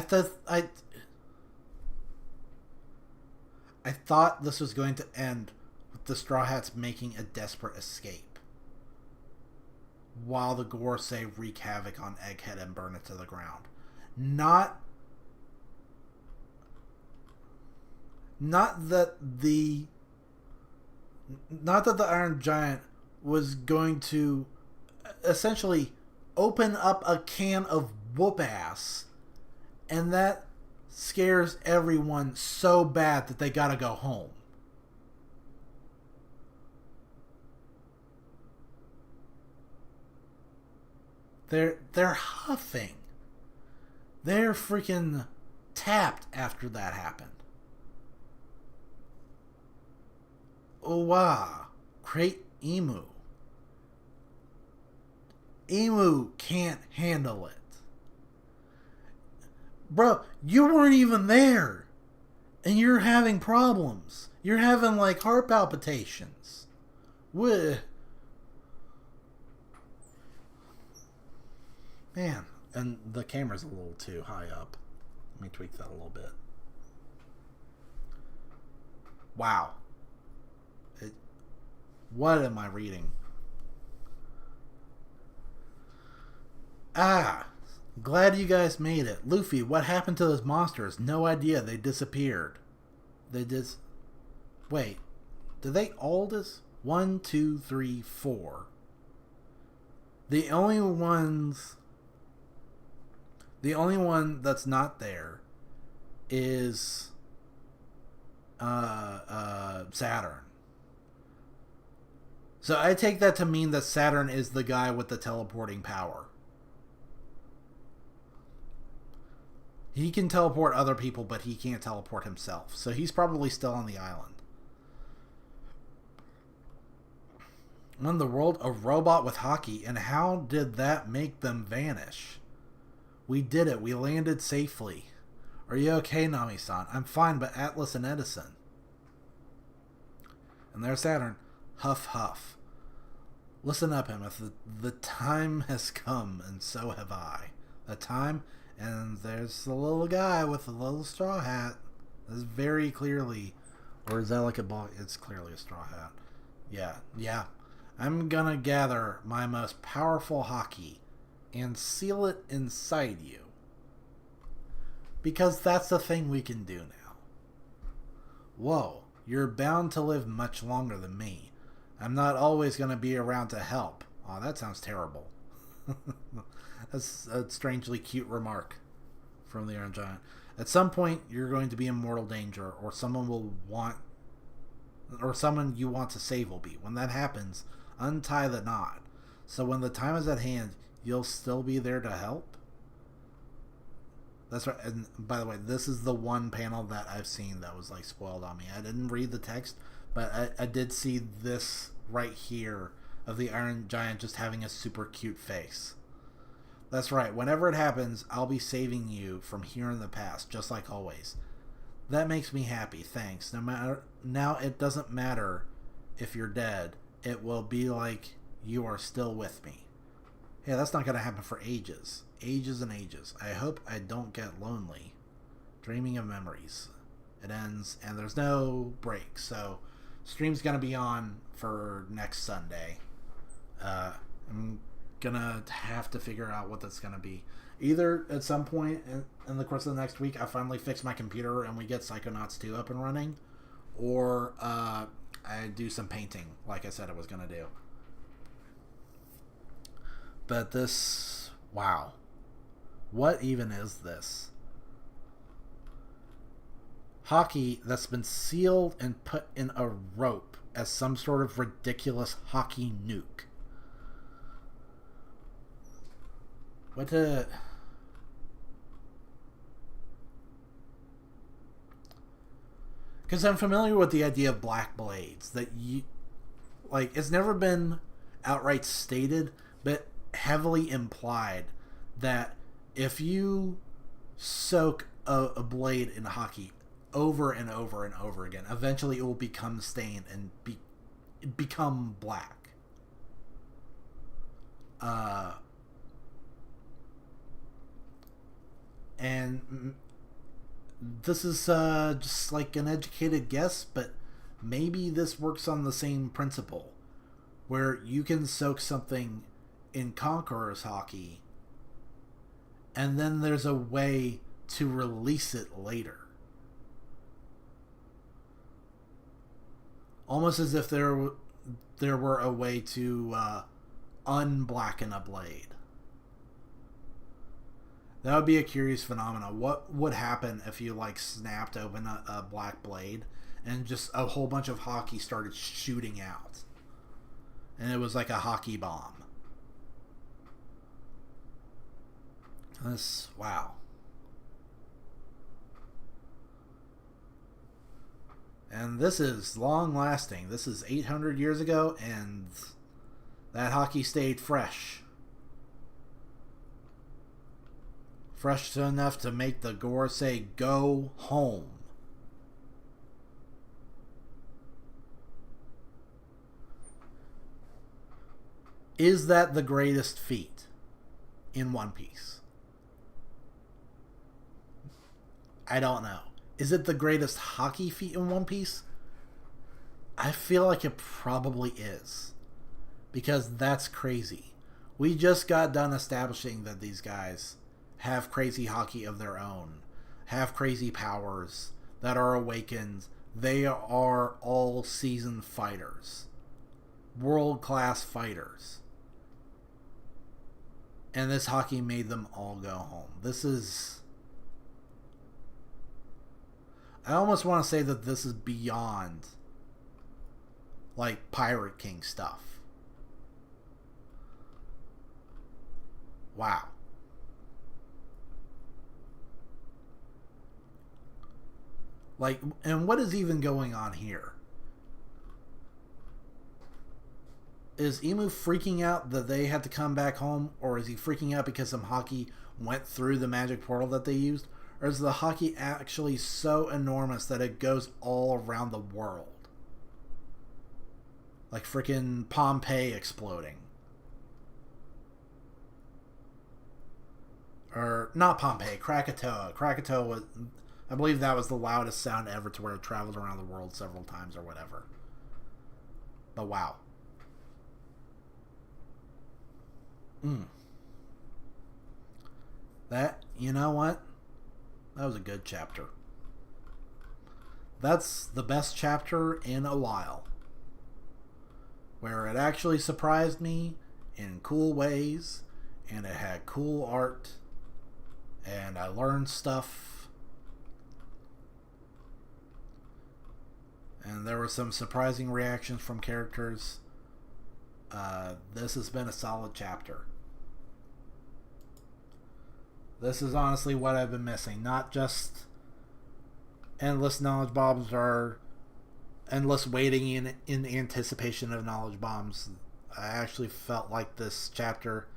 S1: thought this was going to end with the Straw Hats making a desperate escape, while the Gorosei wreak havoc on Egghead and burn it to the ground. Not that the Iron Giant was going to essentially open up a can of whoop ass, and that scares everyone so bad that they gotta go home. They're huffing. They're freaking tapped after that happened. Oh wow. Great Emu. Emu can't handle it. Bro, you weren't even there. And you're having problems. You're having like heart palpitations. Man, and the camera's a little too high up. Let me tweak that a little bit. Wow. What am I reading? Glad you guys made it. Luffy, what happened to those monsters? No idea. They disappeared. Wait. Did they all 1, 2, 3, 4. The only one that's not there is Saturn. So I take that to mean that Saturn is the guy with the teleporting power. He can teleport other people, but he can't teleport himself. So he's probably still on the island. Won the world a robot with hockey, and how did that make them vanish? We did it. We landed safely. Are you okay, Nami-san? I'm fine, but Atlas and Edison. And there's Saturn. Huff, huff. Listen up, Emma. The time has come, and so have I. The time, and there's the little guy with the little straw hat. That's very clearly, or is that like a ball? It's clearly a straw hat. Yeah. I'm gonna gather my most powerful hockey and seal it inside you. Because that's the thing we can do now. Whoa, you're bound to live much longer than me. I'm not always going to be around to help. Oh, that sounds terrible. That's a strangely cute remark from the Iron Giant. At some point, you're going to be in mortal danger, or someone you want to save will be. When that happens, untie the knot. So when the time is at hand, you'll still be there to help? That's right. And by the way, this is the one panel that I've seen that was like spoiled on me. I didn't read the text, but I did see this right here of the Iron Giant just having a super cute face. That's right. Whenever it happens, I'll be saving you from here in the past, just like always. That makes me happy. Thanks. Now it doesn't matter if you're dead. It will be like you are still with me. Yeah, that's not going to happen for ages. Ages and ages. I hope I don't get lonely. Dreaming of memories. It ends, and there's no break. So, stream's going to be on for next Sunday. I'm going to have to figure out what that's going to be. Either at some point in the course of the next week, I finally fix my computer and we get Psychonauts 2 up and running. Or I do some painting, like I said I was going to do. But this, wow. What even is this? Hockey that's been sealed and put in a rope as some sort of ridiculous hockey nuke. What the... Because I'm familiar with the idea of black blades. That you... Like, it's never been outright stated, but heavily implied that if you soak a blade in hockey over and over and over again, eventually it will become stained and become black. And this is just like an educated guess, but maybe this works on the same principle, where you can soak something in Conqueror's hockey, and then there's a way to release it later. Almost as if there were a way to unblacken a blade. That would be a curious phenomenon. What would happen if you like snapped open a black blade and just a whole bunch of hockey started shooting out? And it was like a hockey bomb. This, wow. And this is long lasting. This is 800 years ago, and that hockey stayed fresh. Fresh enough to make the gore say, "Go home." Is that the greatest feat in One Piece? I don't know. Is it the greatest hockey feat in One Piece? I feel like it probably is. Because that's crazy. We just got done establishing that these guys have crazy hockey of their own, have crazy powers that are awakened. They are all seasoned fighters, world-class fighters. And this hockey made them all go home. This is... I almost want to say that this is beyond, like, Pirate King stuff. Wow. Like, and what is even going on here? Is Emu freaking out that they had to come back home, or is he freaking out because some hockey went through the magic portal that they used? Or is the hockey actually so enormous that it goes all around the world? Like freaking Pompeii exploding. Or, not Pompeii, Krakatoa. Krakatoa was, I believe that was the loudest sound ever to where it traveled around the world several times or whatever. But wow. That, you know what? That was a good chapter. That's the best chapter in a while. Where it actually surprised me in cool ways, and it had cool art, and I learned stuff, and there were some surprising reactions from characters. This has been a solid chapter. This is honestly what I've been missing. Not just endless knowledge bombs or endless waiting in anticipation of knowledge bombs. I actually felt like this chapter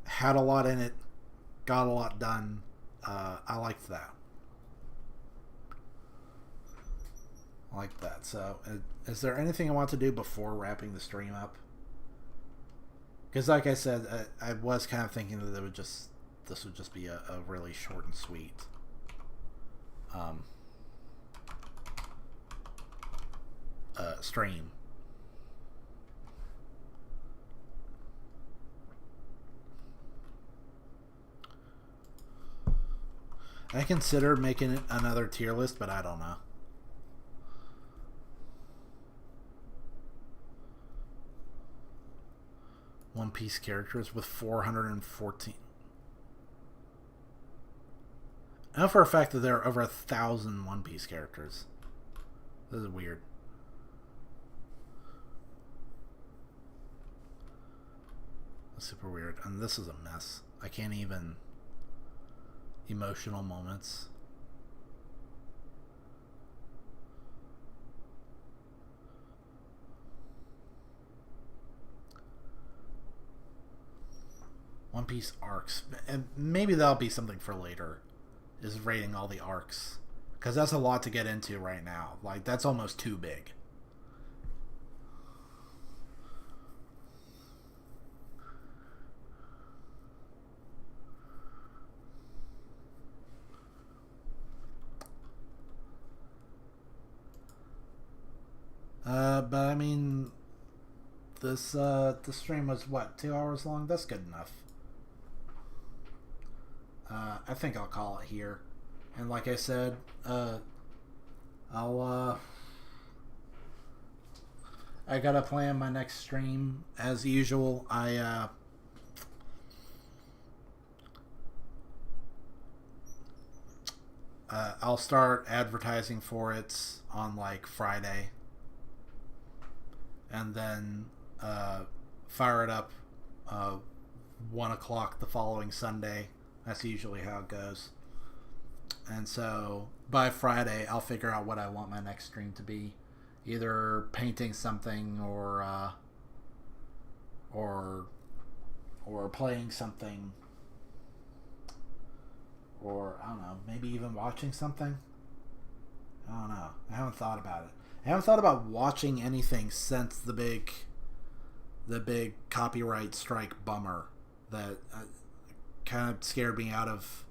S1: had a lot in it, got a lot done. I liked that. I like that. So, is there anything I want to do before wrapping the stream up? Because like I said, I was kind of thinking that this would just be a really short and sweet stream. I considered making another tier list, but I don't know. One Piece characters with 414. I know for a fact that there are over 1,000 One Piece characters. This is weird. That's super weird. And this is a mess. I can't even... Emotional moments. One Piece arcs. And maybe that'll be something for later. Is rating all the arcs. Because that's a lot to get into right now. Like, that's almost too big. But I mean, this stream was what, 2 hours long? That's good enough. I think I'll call it here. And like I said, I gotta plan my next stream as usual. I'll start advertising for it on like Friday, and then fire it up 1 o'clock the following Sunday That's usually how it goes. And so by Friday, I'll figure out what I want my next stream to be, either painting something or or playing something, or I don't know, maybe even watching something. I don't know. I haven't thought about it. I haven't thought about watching anything since the big copyright strike bummer that kind of scared me out of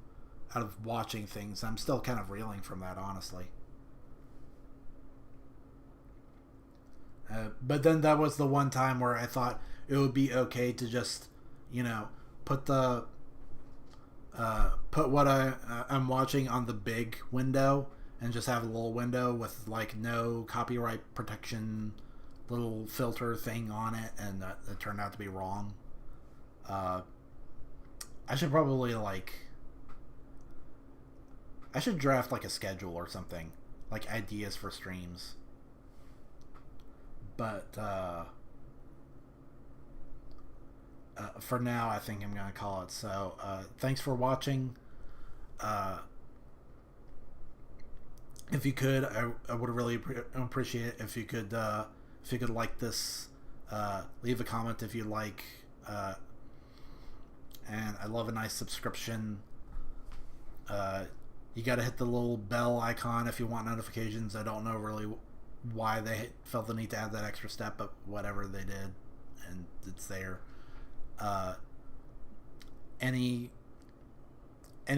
S1: watching things. I'm still kind of reeling from that, honestly. But then that was the one time where I thought it would be okay to just, you know, put the put what I'm watching on the big window and just have a little window with like no copyright protection little filter thing on it, and it turned out to be wrong. I should probably I should draft like a schedule or something, like ideas for streams. But for now, I think I'm gonna call it. So thanks for watching. If you could, I would really appreciate it if you could like this, leave a comment if you like, and I love a nice subscription. You got to hit the little bell icon if you want notifications. I don't know really why they felt the need to add that extra step, but whatever, they did, and it's there. Any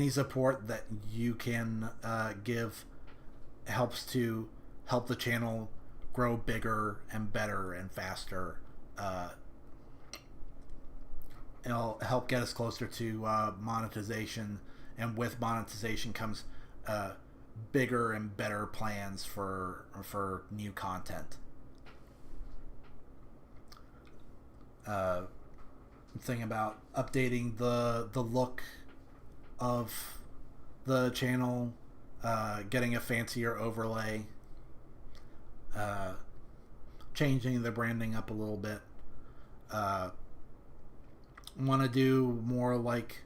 S1: support that you can give helps to help the channel grow bigger and better and faster. It'll help get us closer to monetization, and with monetization comes bigger and better plans for new content. Thing about updating the look of the channel, getting a fancier overlay, changing the branding up a little bit. Want to do more like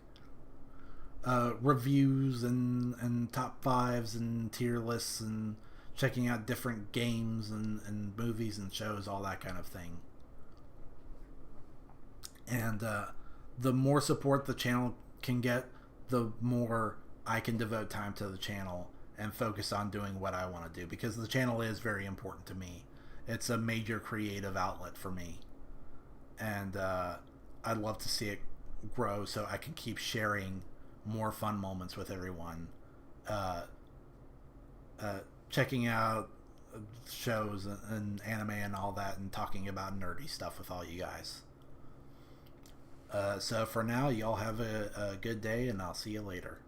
S1: reviews and top fives and tier lists and checking out different games and movies and shows, all that kind of thing. And the more support the channel can get, the more I can devote time to the channel and focus on doing what I want to do, because the channel is very important to me. It's a major creative outlet for me, and I'd love to see it grow so I can keep sharing more fun moments with everyone, checking out shows and anime and all that, and talking about nerdy stuff with all you guys. So for now, y'all have a good day, and I'll see you later.